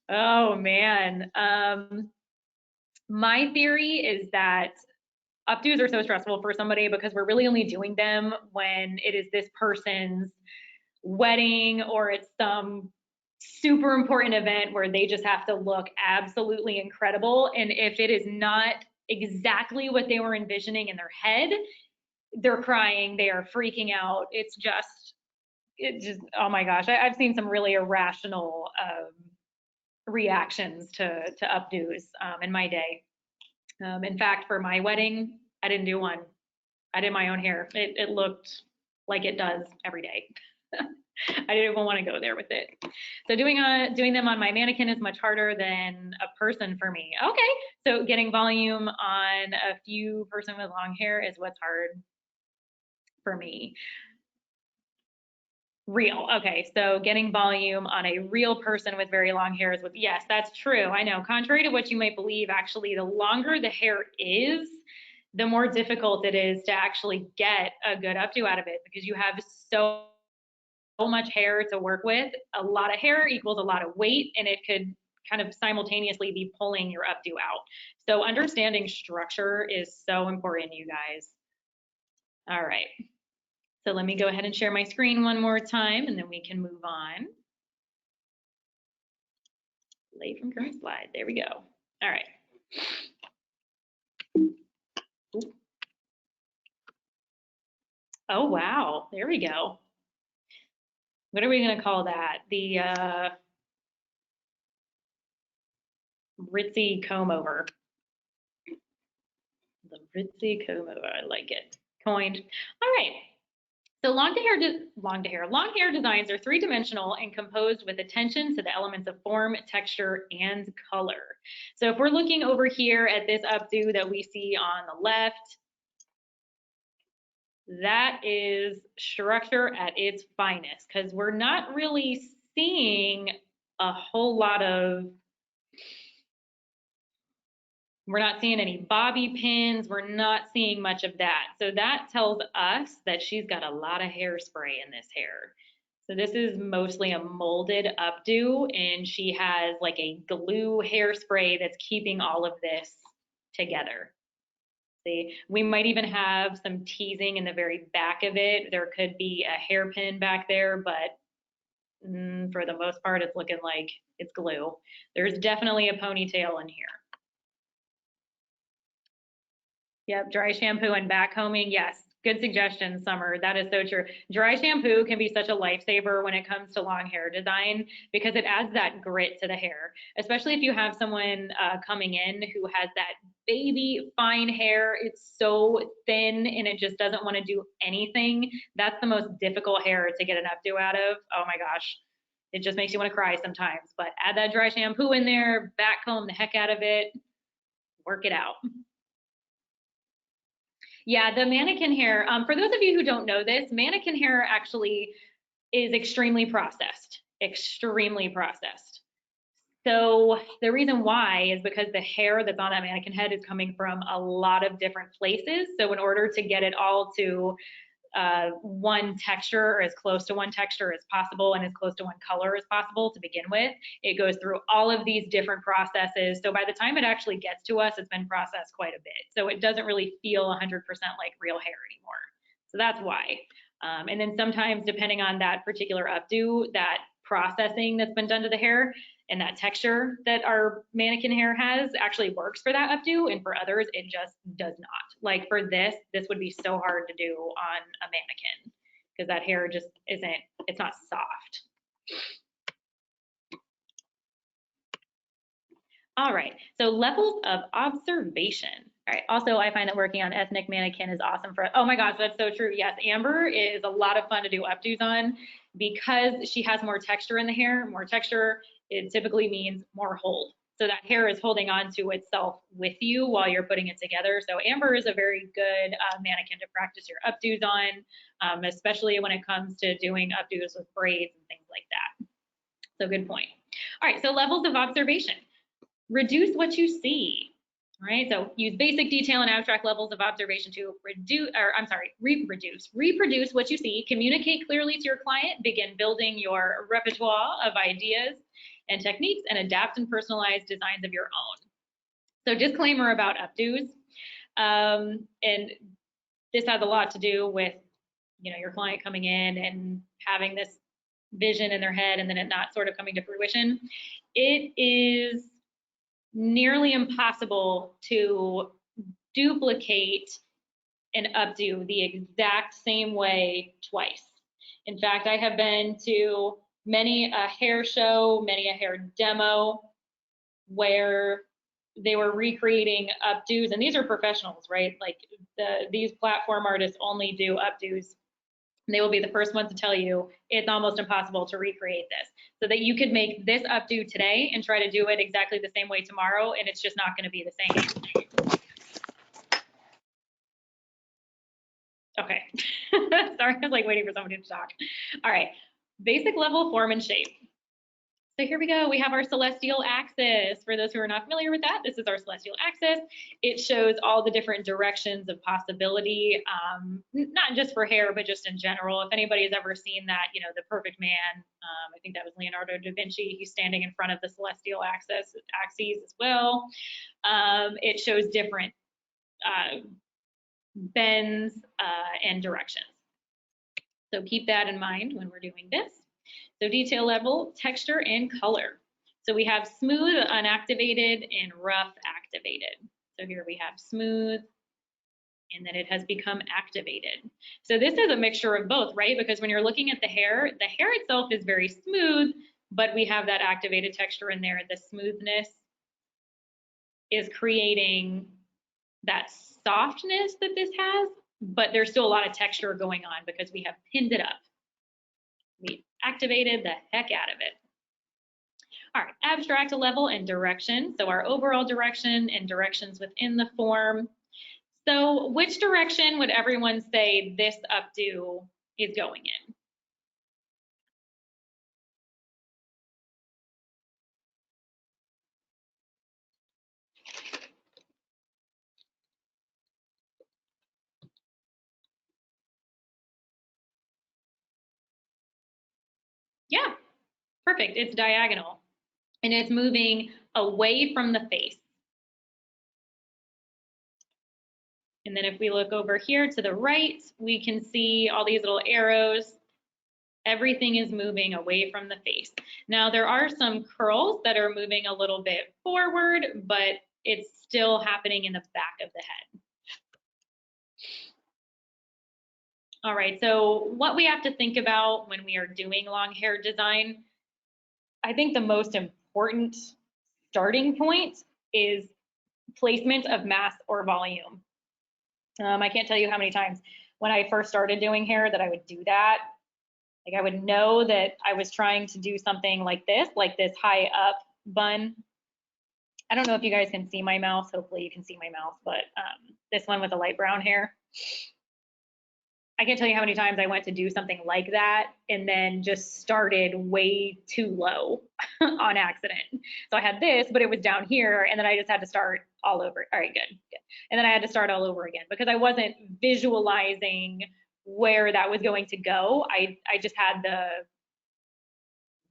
oh man, my theory is that updos are so stressful for somebody because we're really only doing them when it is this person's wedding or it's some super important event where they just have to look absolutely incredible. And if it is not exactly what they were envisioning in their head, they're crying, they are freaking out. It just, oh my gosh, I've seen some really irrational reactions to updos in my day. In fact, for my wedding, I didn't do one. I did my own hair. It looked like it does every day. I didn't even want to go there with it. So doing them on my mannequin is much harder than a person for me. Okay, so getting volume on a few person with long hair is what's hard for me. Real. Okay, so getting volume on a real person with very long hair is with, yes, that's true. I know. Contrary to what you might believe, actually, the longer the hair is, the more difficult it is to actually get a good updo out of it because you have so much hair to work with. A lot of hair equals a lot of weight, and it could kind of simultaneously be pulling your updo out. So understanding structure is so important, you guys. All right. So let me go ahead and share my screen one more time, and then we can move on. Play from current slide. There we go. All right. Oh, wow. There we go. What are we going to call that? The ritzy comb over. The ritzy comb over. I like it. Coined. All right. So long hair designs are three-dimensional and composed with attention to the elements of form, texture, and color. So if we're looking over here at this updo that we see on the left, that is structure at its finest because we're not really seeing a whole lot of, we're not seeing any bobby pins, we're not seeing much of that. So that tells us that she's got a lot of hairspray in this hair. So this is mostly a molded updo, and she has like a glue hairspray that's keeping all of this together. See, we might even have some teasing in the very back of it. There could be a hairpin back there, but for the most part, it's looking like it's glue. There's definitely a ponytail in here. Yep, dry shampoo and back combing. Yes, good suggestion, Summer. That is so true. Dry shampoo can be such a lifesaver when it comes to long hair design because it adds that grit to the hair, especially if you have someone coming in who has that baby fine hair. It's so thin and it just doesn't want to do anything. That's the most difficult hair to get an updo out of. Oh my gosh. It just makes you want to cry sometimes, but add that dry shampoo in there, back comb the heck out of it, work it out. Yeah, the mannequin hair, for those of you who don't know this, mannequin hair actually is extremely processed, extremely processed. So the reason why is because the hair that's on that mannequin head is coming from a lot of different places. So in order to get it all to one texture or as close to one texture as possible and as close to one color as possible to begin with, it goes through all of these different processes. So by the time it actually gets to us, it's been processed quite a bit. So it doesn't really feel 100% like real hair anymore. So that's why. And then sometimes depending on that particular updo, that processing that's been done to the hair and that texture that our mannequin hair has actually works for that updo, and for others it just does not. Like for this would be so hard to do on a mannequin because that hair just isn't, it's not soft. All right, so levels of observation. All right, also I find that working on ethnic mannequin is awesome for, oh my gosh, that's so true. Yes, Amber is a lot of fun to do updos on because she has more texture in the hair. More texture, it typically means more hold. So that hair is holding on to itself with you while you're putting it together. So Amber is a very good mannequin to practice your updos on, especially when it comes to doing updos with braids and things like that. So good point. All right, so levels of observation. Reduce what you see. All right, so use basic detail and abstract levels of observation to reproduce what you see, communicate clearly to your client, begin building your repertoire of ideas and techniques, and adapt and personalize designs of your own. So disclaimer about updos, and this has a lot to do with, you know, your client coming in and having this vision in their head and then it not sort of coming to fruition. It is nearly impossible to duplicate an updo the exact same way twice. In fact, I have been to many a hair show, many a hair demo where they were recreating updos, and these are professionals, right? Like these platform artists only do updos. They will be the first ones to tell you it's almost impossible to recreate this. So that you could make this updo today and try to do it exactly the same way tomorrow, and it's just not going to be the same. Okay. Sorry, I was like waiting for somebody to talk. All right. Basic level form and shape. So here we go. We have our celestial axis. For those who are not familiar with that, this is our celestial axis. It shows all the different directions of possibility, not just for hair, but just in general. If anybody's ever seen that, you know, The Perfect Man, I think that was Leonardo da Vinci. He's standing in front of the celestial axes as well. It shows different bends and directions. So keep that in mind when we're doing this. So detail level, texture, and color. So we have smooth, unactivated, and rough activated. So here we have smooth, and then it has become activated. So this is a mixture of both, right? Because when you're looking at the hair itself is very smooth, but we have that activated texture in there. The smoothness is creating that softness that this has, but there's still a lot of texture going on because we have pinned it up. We activated the heck out of it. All right, abstract level and direction. So our overall direction and directions within the form. So which direction would everyone say this updo is going in? Yeah, perfect. It's diagonal and it's moving away from the face. And then if we look over here to the right, we can see all these little arrows. Everything is moving away from the face. Now there are some curls that are moving a little bit forward, but it's still happening in the back of the head. All right, so what we have to think about when we are doing long hair design, I think the most important starting point is placement of mass or volume. I can't tell you how many times when I first started doing hair that I would do that. Like I would know that I was trying to do something like this high up bun. I don't know if you guys can see my mouth. Hopefully you can see my mouth, but this one with the light brown hair. I can't tell you how many times I went to do something like that and then just started way too low on accident. So I had this, but it was down here, and then I just had to start all over. All right, good. And then I had to start all over again because I wasn't visualizing where that was going to go. I just had the,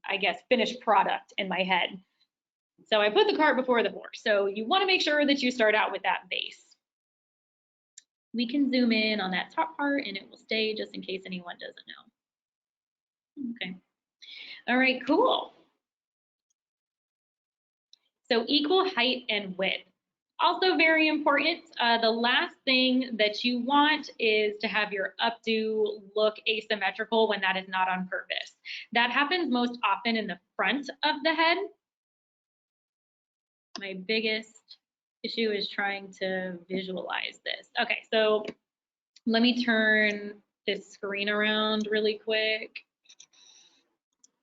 I guess, finished product in my head. So I put the cart before the horse. So you want to make sure that you start out with that base. We can zoom in on that top part and it will stay just in case anyone doesn't know. Okay. All right, cool. So equal height and width. Also very important. The last thing that you want is to have your updo look asymmetrical when that is not on purpose. That happens most often in the front of the head. My biggest issue is trying to visualize this. Okay, so let me turn this screen around really quick.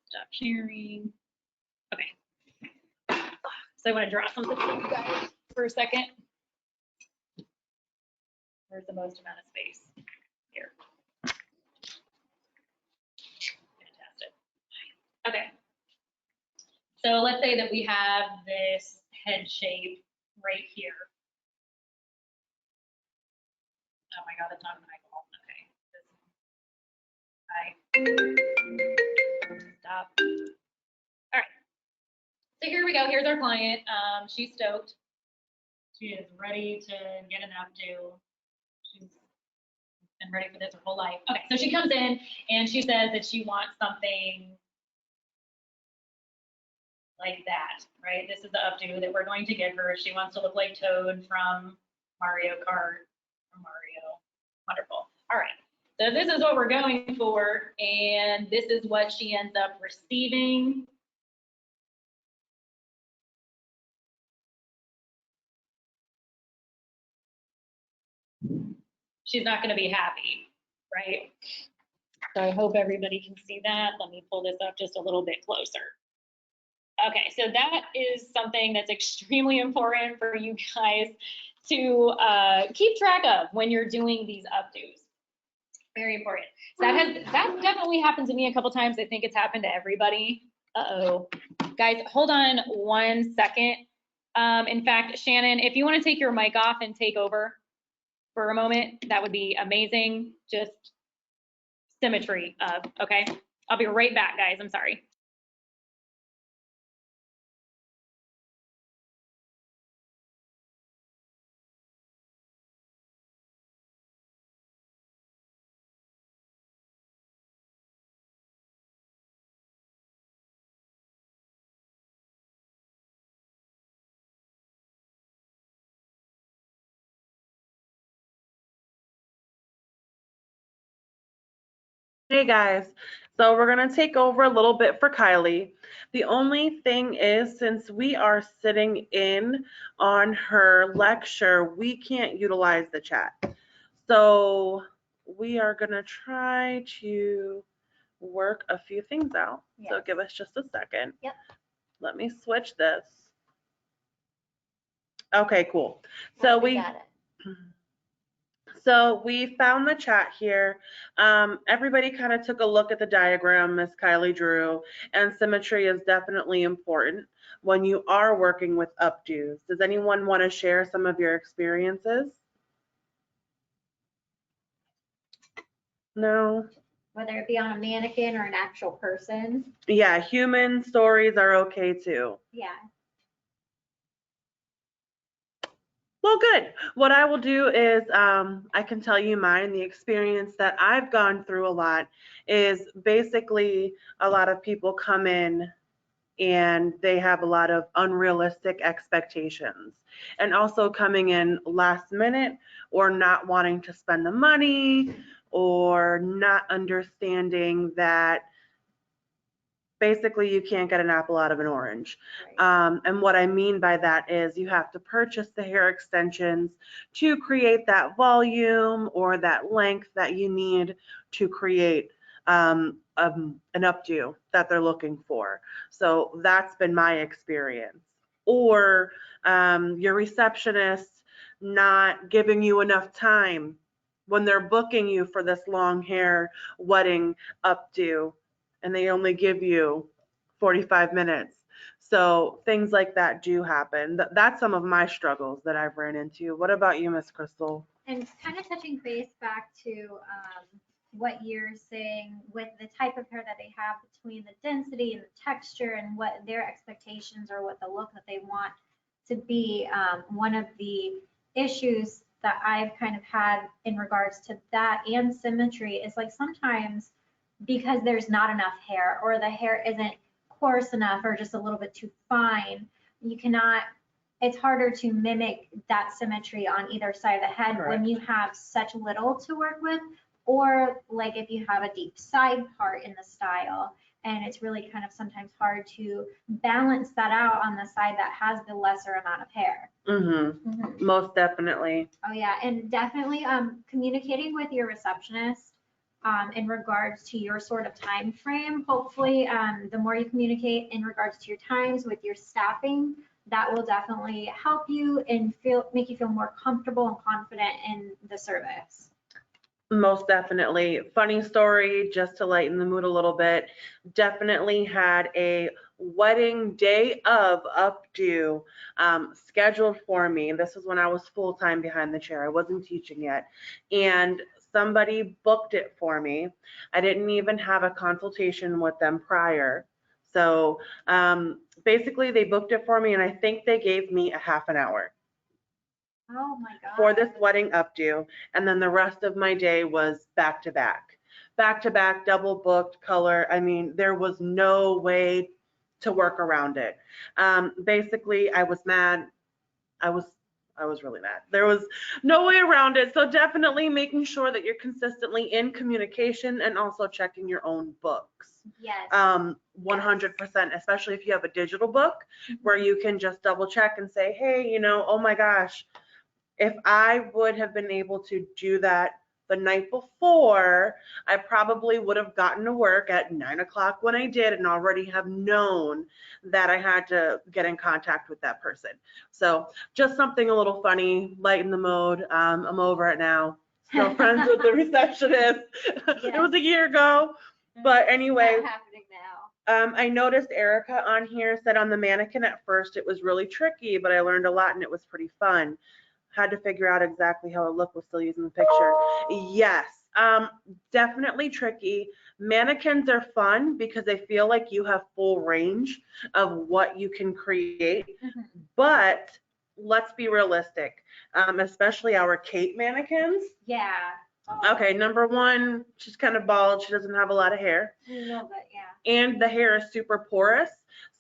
Stop sharing. Okay. So I want to draw something for you guys for a second. Where's the most amount of space? Here. Fantastic. Okay. So let's say that we have this head shape right here. Oh my God, that's not an eyeball. Okay. Stop. All right. So here we go. Here's our client. She's stoked. She is ready to get an updo. She's been ready for this her whole life. Okay, so she comes in and she says that she wants something like that, right? This is the updo that we're going to give her. She wants to look like Toad from Mario Kart. Mario. Wonderful. All right. So this is what we're going for, and this is what she ends up receiving. She's not going to be happy, right? So I hope everybody can see that. Let me pull this up just a little bit closer. Okay, so that is something that's extremely important for you guys to keep track of when you're doing these updos. Very important. So that definitely happened to me a couple times. I think it's happened to everybody. Uh-oh. Guys, hold on 1 second. In fact, Shannon, if you want to take your mic off and take over for a moment, that would be amazing. Just symmetry of, okay? I'll be right back, guys. I'm sorry. Hey guys, so we're gonna take over a little bit for Kylie. The only thing is, since we are sitting in on her lecture, we can't utilize the chat. So we are gonna try to work a few things out. So Yes. give us just a second. Yep. Let me switch this. Okay, cool. So we got it. So we found the chat here. Everybody kind of took a look at the diagram Miss Kylie drew, and symmetry is definitely important when you are working with updos. Does anyone want to share some of your experiences? No? Whether it be on a mannequin or an actual person. Yeah, human stories are okay too. Yeah. Well, good. What I will do is I can tell you mine. The experience that I've gone through a lot is basically a lot of people come in and they have a lot of unrealistic expectations, and also coming in last minute or not wanting to spend the money or not understanding that basically you can't get an apple out of an orange. Right. And what I mean by that is you have to purchase the hair extensions to create that volume or that length that you need to create an updo that they're looking for. So that's been my experience. Or your receptionist not giving you enough time when they're booking you for this long hair wedding updo, and they only give you 45 minutes. So things like that do happen. That's some of my struggles that I've ran into. What about you, Miss Crystal? And kind of touching base back to what you're saying with the type of hair that they have, between the density and the texture and what their expectations or what the look that they want to be. One of the issues that I've kind of had in regards to that and symmetry is like sometimes because there's not enough hair or the hair isn't coarse enough or just a little bit too fine, you cannot, it's harder to mimic that symmetry on either side of the head when you have such little to work with, or like if you have a deep side part in the style. And it's really kind of sometimes hard to balance that out on the side that has the lesser amount of hair. Most definitely. Oh yeah, and definitely communicating with your receptionist in regards to your sort of time frame. Hopefully, the more you communicate in regards to your times with your staffing, that will definitely help you and make you feel more comfortable and confident in the service. Most definitely. Funny story, just to lighten the mood a little bit. Definitely had a wedding day of updo scheduled for me. This was when I was full-time behind the chair. I wasn't teaching yet. And somebody booked it for me. I didn't even have a consultation with them prior. So basically they booked it for me, and I think they gave me a half an hour. Oh my God. For this wedding updo, and then the rest of my day was back to back, double booked color. I mean, there was no way to work around it. Basically, I was mad. I was really mad. There was no way around it. So definitely making sure that you're consistently in communication and also checking your own books. Yes. 100%, especially if you have a digital book where you can just double check and say, hey, you know, oh my gosh, if I would have been able to do that the night before, I probably would have gotten to work at 9 o'clock when I did and already have known that I had to get in contact with that person. So just something a little funny, lighten the mood. I'm over it now. still friends with the receptionist. It was a year ago. But anyway, Not happening now. I noticed Erica on here said on the mannequin at first it was really tricky, but I learned a lot and it was pretty fun. Had to figure out exactly how it looked, was still using the picture. Yes, definitely tricky. Mannequins are fun because they feel like you have full range of what you can create, but let's be realistic, especially our Kate mannequins. Yeah. Okay, number one, she's kind of bald. She doesn't have a lot of hair. A little bit, yeah. And the hair is super porous.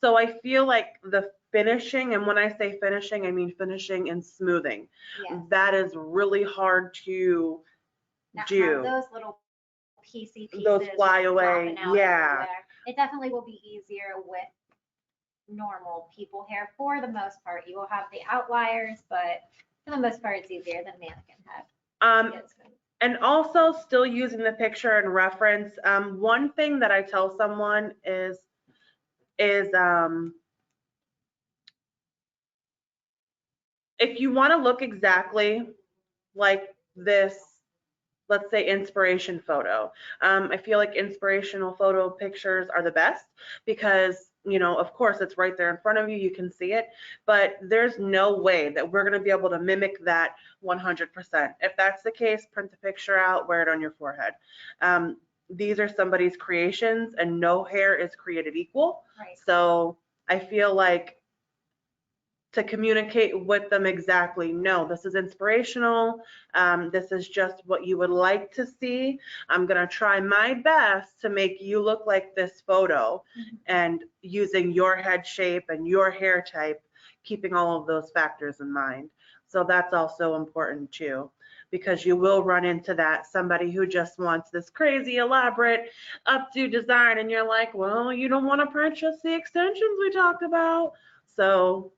So I feel like the finishing, and when I say finishing, I mean finishing and smoothing. Yes. That is really hard to Not do. have those little piecey pieces. Those fly away, flopping out yeah. everywhere. It definitely will be easier with normal people hair for the most part. You will have the outliers, but for the most part, it's easier than mannequin head. Yes. And also still using the picture and reference. One thing that I tell someone is if you want to look exactly like this, let's say inspiration photo, I feel like inspirational photo pictures are the best because, you know, of course it's right there in front of you, you can see it, but there's no way that we're going to be able to mimic that 100%. If that's the case, print the picture out, wear it on your forehead. These are somebody's creations and no hair is created equal. Right. So I feel like to communicate with them exactly, no, this is inspirational. This is just what you would like to see. I'm gonna try my best to make you look like this photo and using your head shape and your hair type, keeping all of those factors in mind. So that's also important too, because you will run into that somebody who just wants this crazy elaborate updo design and you're like, well, you don't want to purchase the extensions we talked about. So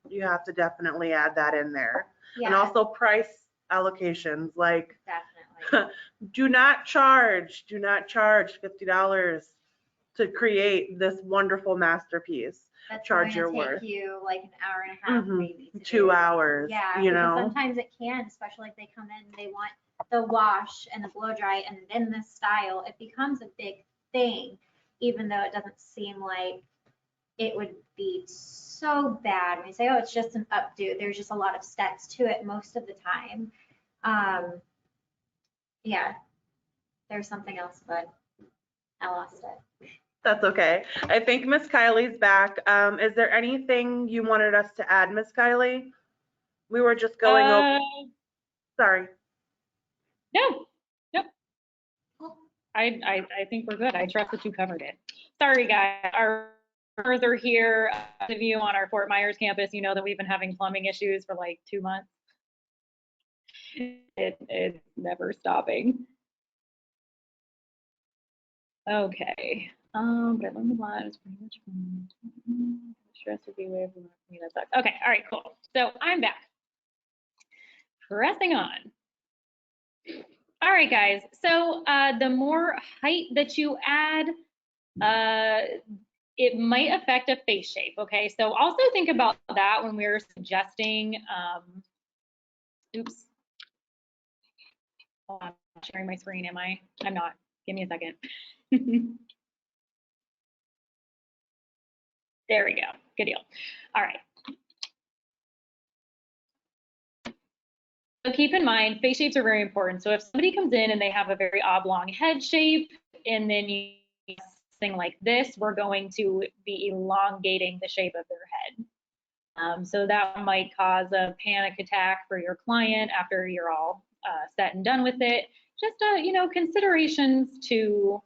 you have to definitely add that in there. Yeah. And also price allocations, like Definitely. do not charge $50 to create this wonderful masterpiece. That's Charge your going to worth. take you like an hour and a half, maybe. To 2 hours. Yeah, you because know. sometimes it can, especially if they come in, they want the wash and the blow dry and then the style. It becomes a big thing, even though it doesn't seem like it would be so bad when you say, oh, it's just an updo. There's just a lot of steps to it most of the time. Yeah, there's something else, but I lost it. That's okay. I think Miss Kylie's back. Is there anything you wanted us to add, Miss Kylie? We were just going over. Sorry. No, nope. I think we're good. I trust that you covered it. Sorry, guys. Our plumbers are here. Those of you on our Fort Myers campus, you know that we've been having plumbing issues for like 2 months. It's never stopping. Okay. But on the line is pretty much fun. Stress would be way from me. That sucks. Okay. All right. Cool. So I'm back. Pressing on. All right, guys. So the more height that you add, it might affect a face shape. Okay. So also think about that when we're suggesting. Oops. Hold on, I'm not sharing my screen, am I? I'm not. Give me a second. There we go. Good deal. All right. So keep in mind, face shapes are very important. So if somebody comes in and they have a very oblong head shape, and then you do something like this, we're going to be elongating the shape of their head. So that might cause a panic attack for your client after you're all set and done with it. Just you know, considerations to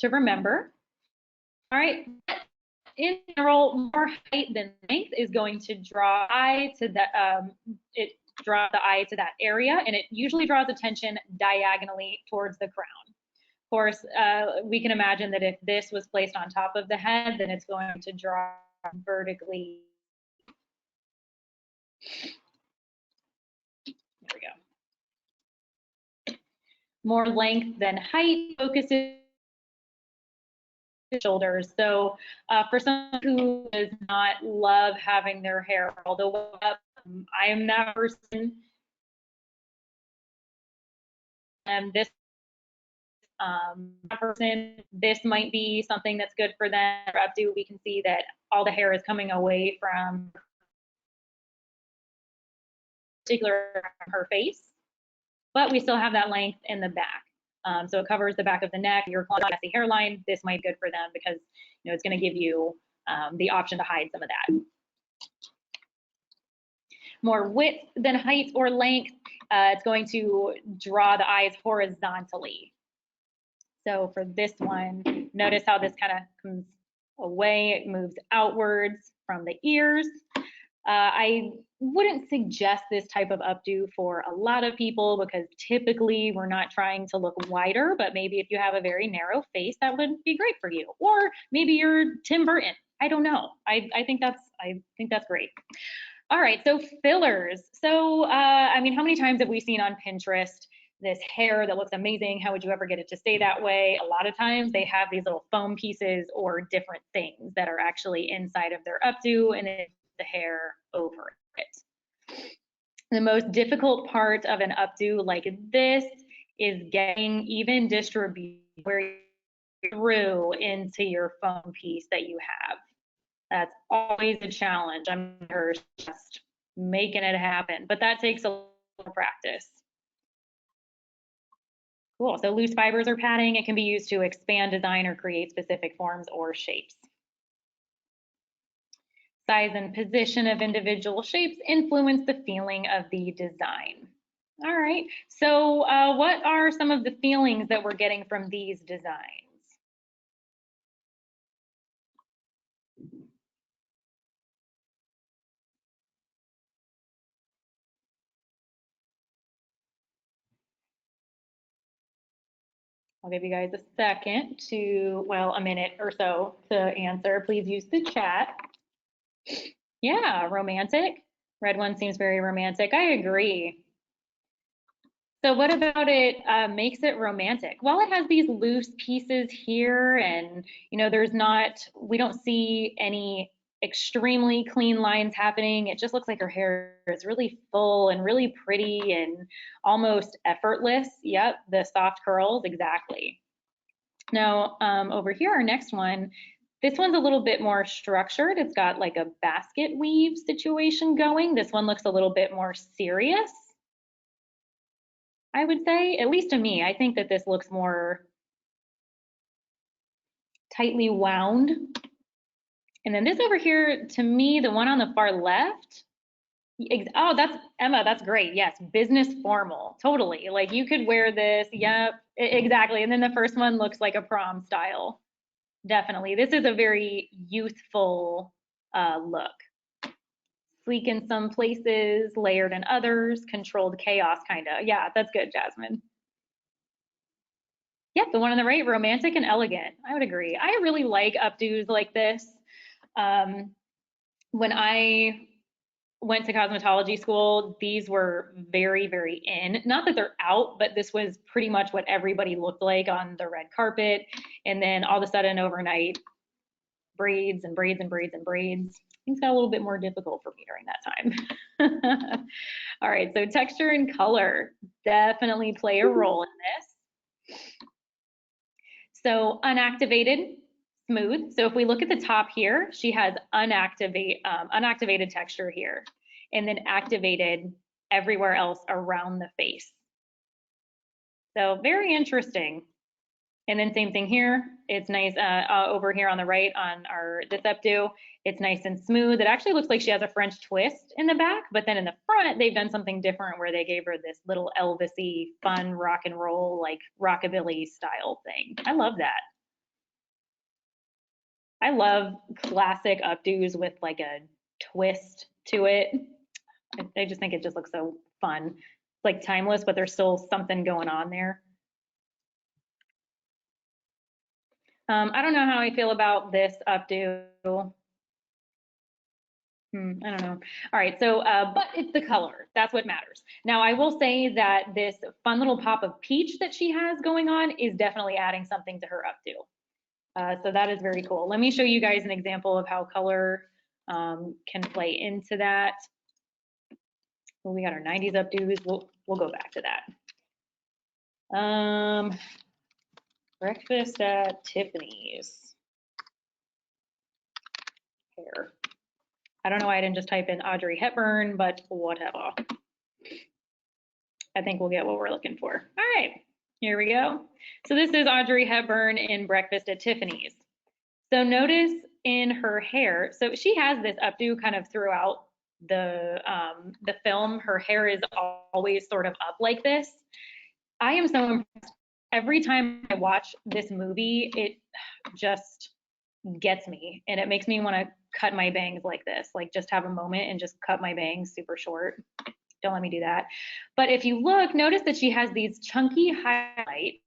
remember. All right. In general, more height than length is going to draw eye to the it draws the eye to that area, and it usually draws attention diagonally towards the crown. Of course, we can imagine that if this was placed on top of the head, then it's going to draw vertically. There we go. More length than height focuses shoulders. So for someone who does not love having their hair all the way up, I am that person. them this person, this might be something that's good for them. For updo, we can see that all the hair is coming away from particular her face, but we still have that length in the back. So it covers the back of the neck. Your messy hairline, this might be good for them because it's going to give you the option to hide some of that. More width than height or length, it's going to draw the eyes horizontally. So for this one, notice how this kind of comes away, it moves outwards from the ears. I wouldn't suggest this type of updo for a lot of people because typically we're not trying to look wider, but maybe if you have a very narrow face, that would be great for you. Or maybe you're Tim Burton. I don't know. I think that's great. All right, so fillers. So, I mean, how many times have we seen on Pinterest this hair that looks amazing? How would you ever get it to stay that way? A lot of times they have these little foam pieces or different things that are actually inside of their updo and then the hair over it. The most difficult part of an updo like this is getting even distribution where through into your foam piece that you have. That's always a challenge. I'm just making it happen, but that takes a little practice. Cool, so loose fibers or padding, it can be used to expand design or create specific forms or shapes. Size and position of individual shapes influence the feeling of the design. All right, so what are some of the feelings that we're getting from these designs? I'll give you guys a second to, well, a minute or so to answer. Please use the chat. Yeah, romantic. Red one seems very romantic. I agree. So what about it makes it romantic? Well, it has these loose pieces here and, we don't see any extremely clean lines happening. It just looks like her hair is really full and really pretty and almost effortless. Yep, the soft curls, exactly. Now, over here, our next one, this one's a little bit more structured. It's got like a basket weave situation going. This one looks a little bit more serious, I would say, at least to me. I think that this looks more tightly wound. And then this over here, to me, the one on the far left, oh, that's Emma, that's great. Yes, business formal, totally. Like you could wear this, yep, exactly. And then the first one looks like a prom style. Definitely. This is a very youthful look. Sleek in some places, layered in others, controlled chaos kind of. Yeah, that's good, Jasmine. Yep, the one on the right, romantic and elegant. I would agree. I really like updos like this. When I went to cosmetology school, these were very, very in. Not that they're out, but this was pretty much what everybody looked like on the red carpet. And then all of a sudden overnight, braids and braids and braids and braids. Things got a little bit more difficult for me during that time. All right, so texture and color definitely play a role in this. So unactivated, smooth. So if we look at the top here, she has unactivated texture here, and then activated everywhere else around the face. So very interesting. And then same thing here. It's nice over here on the right on this updo. It's nice and smooth. It actually looks like she has a French twist in the back, but then in the front, they've done something different where they gave her this little Elvis-y, fun rock and roll, like rockabilly style thing. I love that. I love classic updos with like a twist to it. I just think it just looks so fun. It's like timeless, but there's still something going on there. I don't know how I feel about this updo. I don't know. All right, so, but it's the color. That's what matters. Now, I will say that this fun little pop of peach that she has going on is definitely adding something to her updo. So that is very cool. Let me show you guys an example of how color can play into that. Well, we got our 90s updos. We'll go back to that. Breakfast at Tiffany's. Hair. I don't know why I didn't just type in Audrey Hepburn, but whatever. I think we'll get what we're looking for. All right, here we go. So this is Audrey Hepburn in Breakfast at Tiffany's. So notice in her hair, so she has this updo kind of throughout the film. Her hair is always sort of up like this. I am so impressed. Every time I watch this movie, it just gets me, and it makes me want to cut my bangs like this, like just have a moment and just cut my bangs super short. Don't let me do that. But if you look, notice that she has these chunky highlights.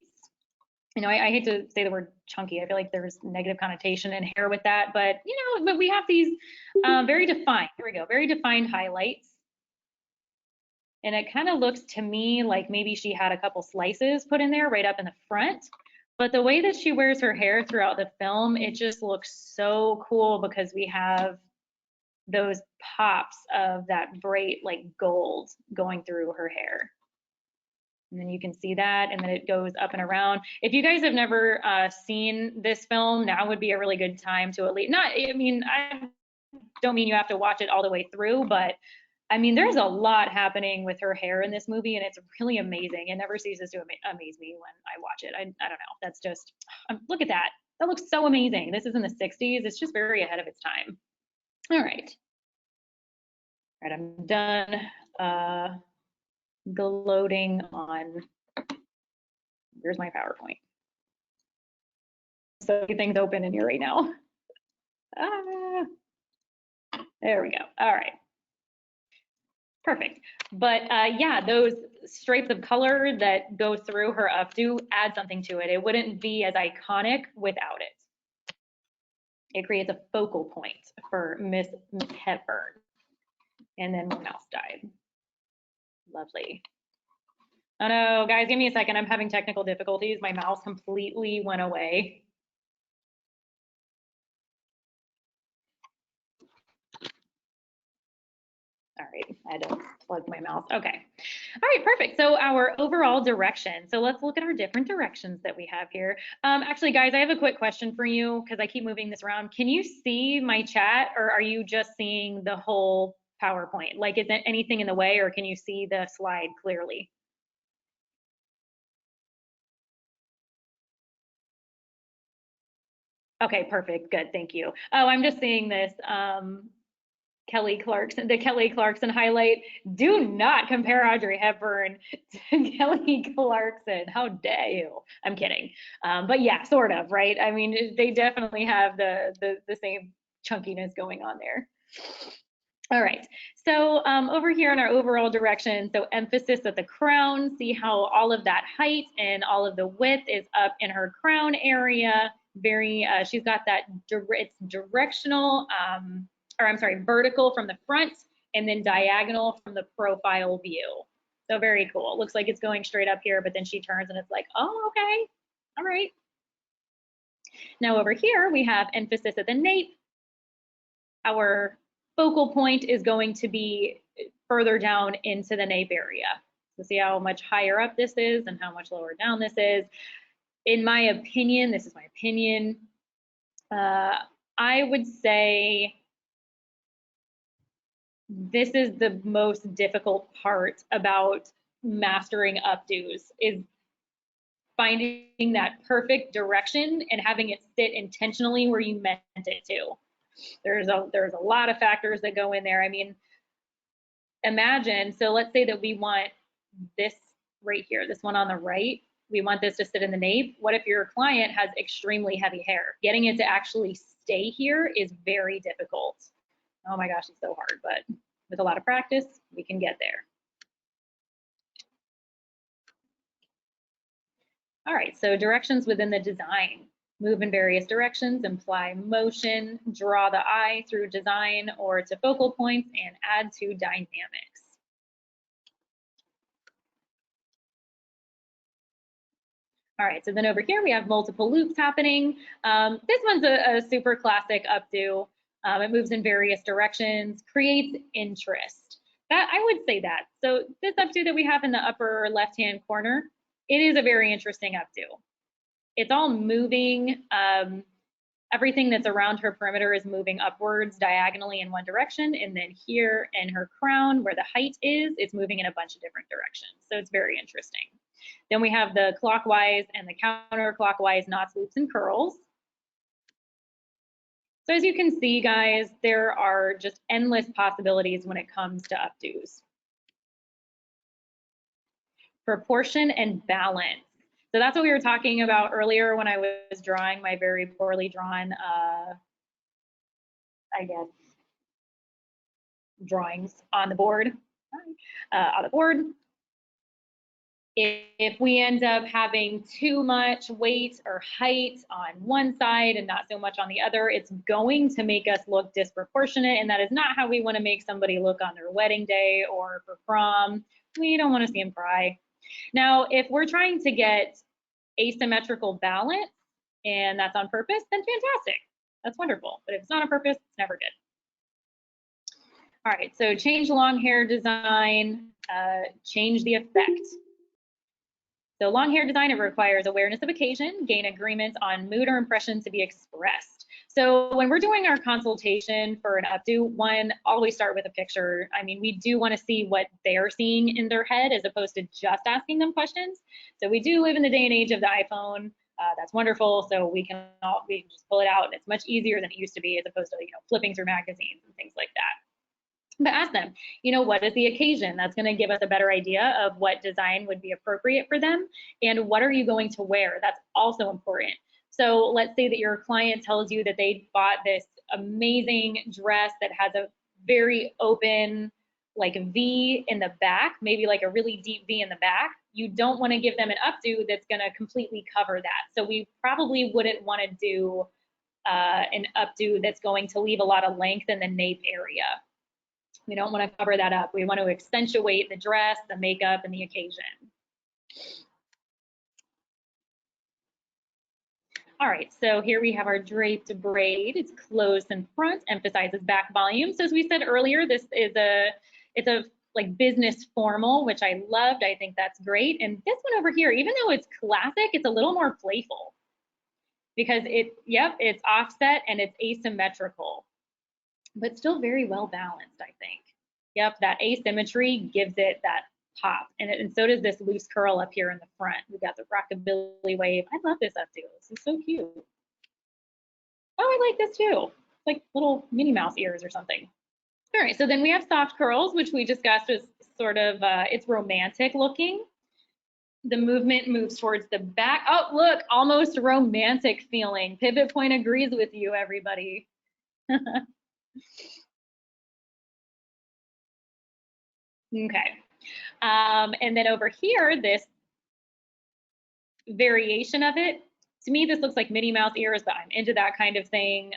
You know, I hate to say the word chunky. I feel like there's negative connotation in hair with that, but you know, but we have these very defined, here we go, very defined highlights. And it kind of looks to me like maybe she had a couple slices put in there right up in the front. But the way that she wears her hair throughout the film, it just looks so cool because we have those pops of that bright like gold going through her hair. And then you can see that, and then it goes up and around. If you guys have never seen this film, now would be a really good time to at least, I don't mean you have to watch it all the way through, but I mean, there's a lot happening with her hair in this movie, and it's really amazing. It never ceases to amaze me when I watch it. I don't know, that's just, look at that. That looks so amazing. This is in the 60s. It's just very ahead of its time. All right. All right, I'm done gloating on, where's my PowerPoint? So many things open in here right now. There we go. All right. Perfect. But yeah, those stripes of color that go through her updo add something to it. It wouldn't be as iconic without it. It creates a focal point for Miss Hepburn. And then my mouse died. Lovely. Oh no, guys, give me a second. I'm having technical difficulties. My mouse completely went away. All right, I had to plug my mouse. Okay. All right, perfect. So our overall direction. So let's look at our different directions that we have here. Actually, guys, I have a quick question for you because I keep moving this around. Can you see my chat, or are you just seeing the whole PowerPoint? Like, is there anything in the way, or can you see the slide clearly? Okay, perfect. Good. Thank you. Oh, I'm just seeing this. Kelly Clarkson highlight. Do not compare Audrey Hepburn to Kelly Clarkson. How dare you? I'm kidding. But yeah, sort of, right? I mean, they definitely have the same chunkiness going on there. All right, so over here in our overall direction, so emphasis at the crown, see how all of that height and all of the width is up in her crown area. Very, she's got that, it's directional, or I'm sorry, vertical from the front and then diagonal from the profile view. So very cool. It looks like it's going straight up here, but then she turns and it's like, oh, okay, all right. Now over here, we have emphasis at the nape. Our focal point is going to be further down into the nape area. So see how much higher up this is and how much lower down this is. In my opinion, this is my opinion, I would say this is the most difficult part about mastering updos, is finding that perfect direction and having it sit intentionally where you meant it to. There's a lot of factors that go in there. I mean, imagine, so let's say that we want this right here, this one on the right, we want this to sit in the nape. What if your client has extremely heavy hair? Getting it to actually stay here is very difficult. Oh my gosh, it's so hard, but with a lot of practice, we can get there. All right, so directions within the design. Move in various directions, imply motion, draw the eye through design or to focal points, and add to dynamics. All right, so then over here we have multiple loops happening. This one's a super classic updo. It moves in various directions, creates interest. That, I would say that. So this updo that we have in the upper left-hand corner, it is a very interesting updo. It's all moving. Everything that's around her perimeter is moving upwards diagonally in one direction, and then here in her crown where the height is, it's moving in a bunch of different directions. So it's very interesting. Then we have the clockwise and the counterclockwise knots, loops, and curls. So as you can see, guys, there are just endless possibilities when it comes to updos. Proportion and balance. So that's what we were talking about earlier when I was drawing my very poorly drawn, I guess, drawings on the board. If we end up having too much weight or height on one side and not so much on the other, it's going to make us look disproportionate, and that is not how we want to make somebody look on their wedding day or for prom. We don't want to see them cry. Now, if we're trying to get asymmetrical balance and that's on purpose, then fantastic. That's wonderful. But if it's not on purpose, it's never good. All right, so change long hair design, change the effect. So long hair design, it requires awareness of occasion, gain agreement on mood or impression to be expressed. So when we're doing our consultation for an updo, one, always start with a picture. I mean, we do want to see what they're seeing in their head as opposed to just asking them questions. So we do live in the day and age of the iPhone. That's wonderful. So we can just pull it out, and it's much easier than it used to be as opposed to, you know, flipping through magazines and things like that. But ask them, you know, what is the occasion? That's going to give us a better idea of what design would be appropriate for them. And what are you going to wear? That's also important. So let's say that your client tells you that they bought this amazing dress that has a very open, like V in the back, maybe like a really deep V in the back. You don't want to give them an updo that's going to completely cover that. So we probably wouldn't want to do an updo that's going to leave a lot of length in the nape area. We don't want to cover that up. We want to accentuate the dress, the makeup, and the occasion. All right, so here we have our draped braid. It's closed in front, emphasizes back volume. So as we said earlier, this is it's a like business formal, which I loved. I think that's great. And this one over here, even though it's classic, it's a little more playful because it's offset and it's asymmetrical, but still very well balanced, I think. Yep, that asymmetry gives it that pop. And so does this loose curl up here in the front. We got the rockabilly wave. I love this updo. This is so cute. Oh, I like this too. It's like little Minnie Mouse ears or something. All right, so then we have soft curls, which we discussed as sort of, it's romantic looking. The movement moves towards the back. Oh, look, almost romantic feeling. Pivot Point agrees with you, everybody. Okay. And then over here, this variation of it, to me, this looks like Minnie Mouse ears, but I'm into that kind of thing.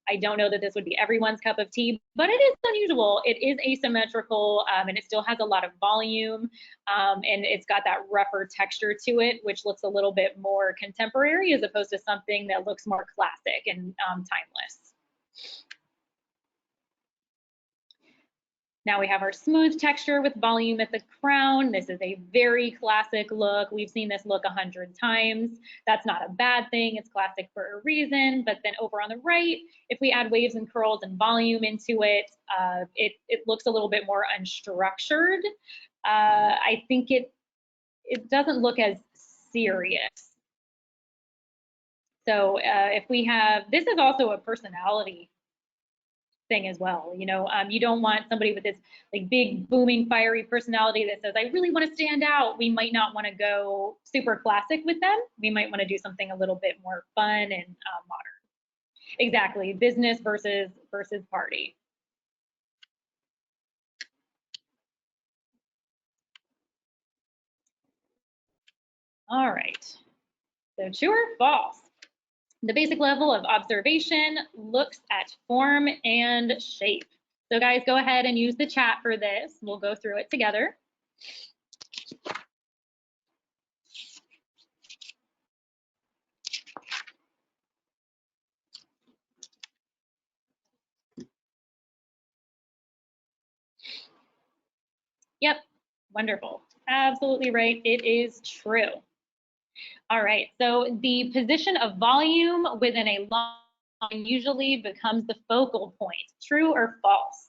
I don't know that this would be everyone's cup of tea, but it is unusual. It is asymmetrical, and it still has a lot of volume, and it's got that rougher texture to it, which looks a little bit more contemporary as opposed to something that looks more classic and timeless. Now we have our smooth texture with volume at the crown. This is a very classic look. We've seen this look 100 times. That's not a bad thing. It's classic for a reason. But then over on the right, if we add waves and curls and volume into it, it looks a little bit more unstructured. I think it doesn't look as serious. So if we have, this is also a personality thing as well. You know, you don't want somebody with this like big booming fiery personality that says, I really want to stand out. We might not want to go super classic with them. We might want to do something a little bit more fun and modern. Exactly, business versus party. All right, so true or false? The basic level of observation looks at form and shape. So guys, go ahead and use the chat for this. We'll go through it together. Yep, wonderful. absolutely right. It is true. All right, so the position of volume within a line usually becomes the focal point. True or false?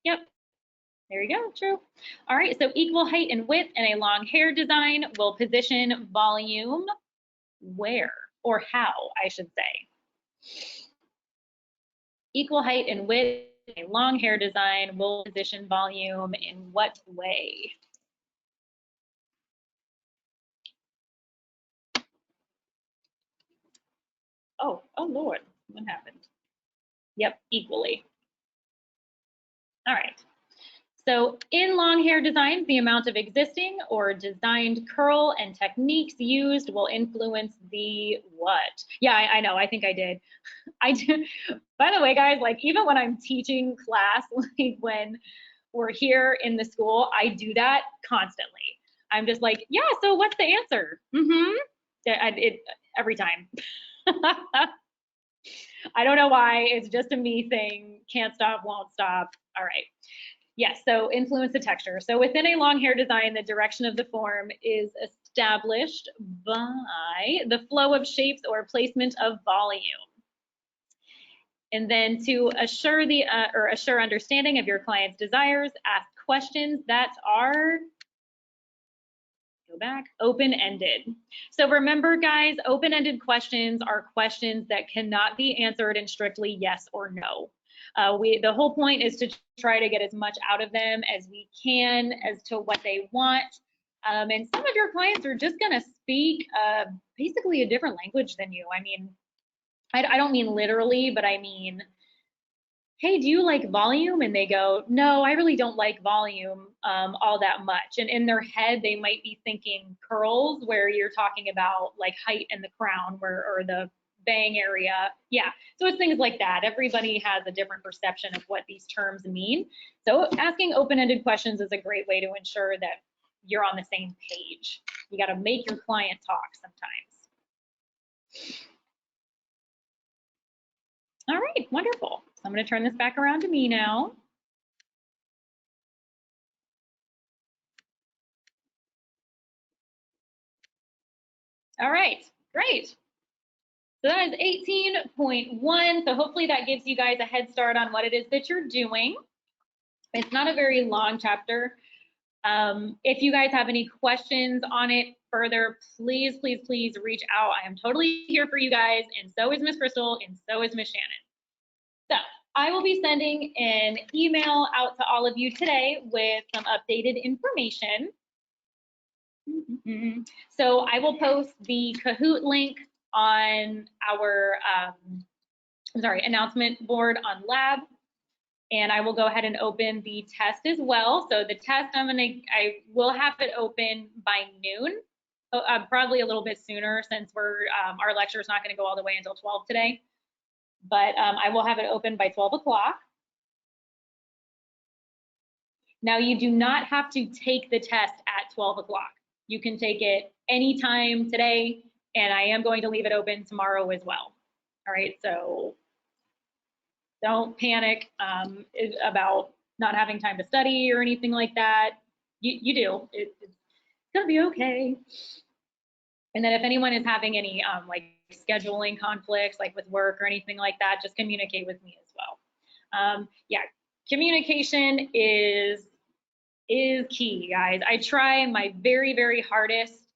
Yep, there you go, true. All right, so equal height and width in a long hair design will position volume where or how, I should say. Equal height and width in a long hair design will position volume in what way? Oh Lord, what happened? Yep, equally. All right. So in long hair designs, the amount of existing or designed curl and techniques used will influence the what? Yeah, I know, I think I did. I do. By the way, guys, like even when I'm teaching class, like when we're here in the school, I do that constantly. I'm just like, yeah, so what's the answer? Every time. I don't know why, it's just a me thing, can't stop, won't stop. All right. Yes, so influence the texture. So within a long hair design, the direction of the form is established by the flow of shapes or placement of volume. And then to assure the assure understanding of your client's desires, ask questions that are, go back, open-ended. So remember, guys, open-ended questions are questions that cannot be answered in strictly yes or no. The whole point is to try to get as much out of them as we can as to what they want. And some of your clients are just going to speak basically a different language than you. I mean, I don't mean literally, but I mean, hey, do you like volume? And they go, no, I really don't like volume all that much. And in their head, they might be thinking curls, where you're talking about like height in the crown or the bang area. Yeah, so it's things like that. Everybody has a different perception of what these terms mean. So asking open-ended questions is a great way to ensure that you're on the same page. You got to make your client talk sometimes. All right, wonderful. So I'm going to turn this back around to me now. All right, great. So that is 18.1. So hopefully that gives you guys a head start on what it is that you're doing. It's not a very long chapter. If you guys have any questions on it further, please, please, please reach out. I am totally here for you guys, and so is Miss Crystal, and so is Miss Shannon. So I will be sending an email out to all of you today with some updated information. So I will post the Kahoot link on our announcement board on Lab, and I will go ahead and open the test as well. So the test, I will have it open by noon, probably a little bit sooner since our lecture is not going to go all the way until 12 today, but I will have it open by 12 o'clock. Now you do not have to take the test at 12 o'clock. You can take it anytime today, and I am going to leave it open tomorrow as well. All right, so don't panic about not having time to study or anything like that. You do. It's gonna be okay. And then if anyone is having any like scheduling conflicts, like with work or anything like that, just communicate with me as well. Yeah, communication is key, guys. I try my very, very hardest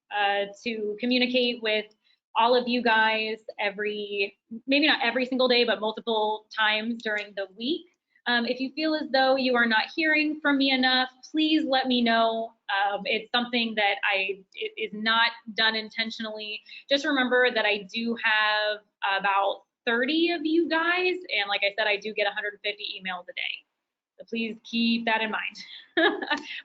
to communicate with all of you guys maybe not every single day, but multiple times during the week. If you feel as though you are not hearing from me enough, please let me know. It's something that it is not done intentionally. Just remember that I do have about 30 of you guys, and like I said, I do get 150 emails a day. So please keep that in mind.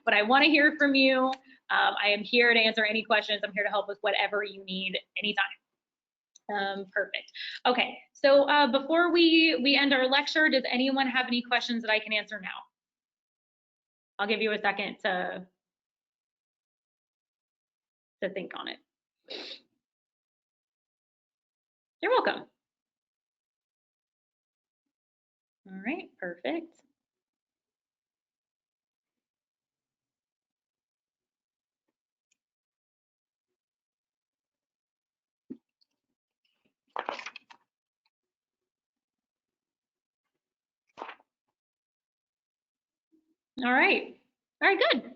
But I want to hear from you. I am here to answer any questions. I'm here to help with whatever you need anytime. Perfect. Okay, so before we end our lecture, does anyone have any questions that I can answer now? I'll give you a second to think on it. You're welcome. All right, perfect. All right, good.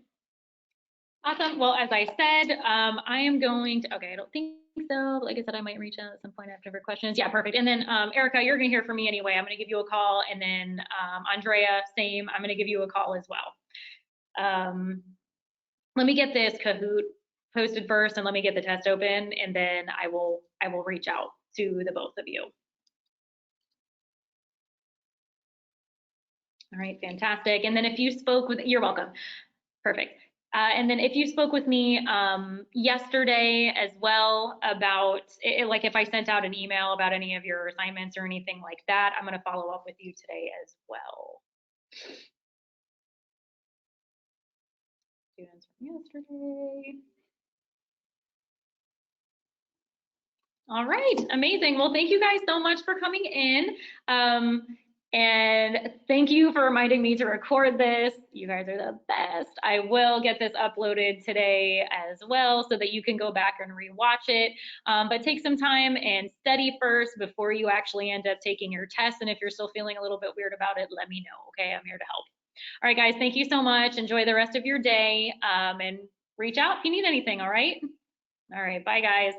Awesome. Well, as I said, I am going to, okay, I don't think so. But like I said, I might reach out at some point after for questions. Yeah, perfect. And then Erica, you're going to hear from me anyway. I'm going to give you a call. And then Andrea, same, I'm going to give you a call as well. Let me get this Kahoot posted first and let me get the test open. And then I will reach out to the both of you. All right, fantastic. And then if you spoke with, you're welcome. Perfect. And then if you spoke with me yesterday as well about, like if I sent out an email about any of your assignments or anything like that, I'm going to follow up with you today as well. Students from yesterday. All right, amazing. Well, thank you guys so much for coming in. And thank you for reminding me to record this. You guys are the best. I will get this uploaded today as well so that you can go back and rewatch it. But take some time and study first before you actually end up taking your test. And if you're still feeling a little bit weird about it, let me know, okay? I'm here to help. All right, guys, thank you so much. Enjoy the rest of your day and reach out if you need anything, all right? All right, bye, guys.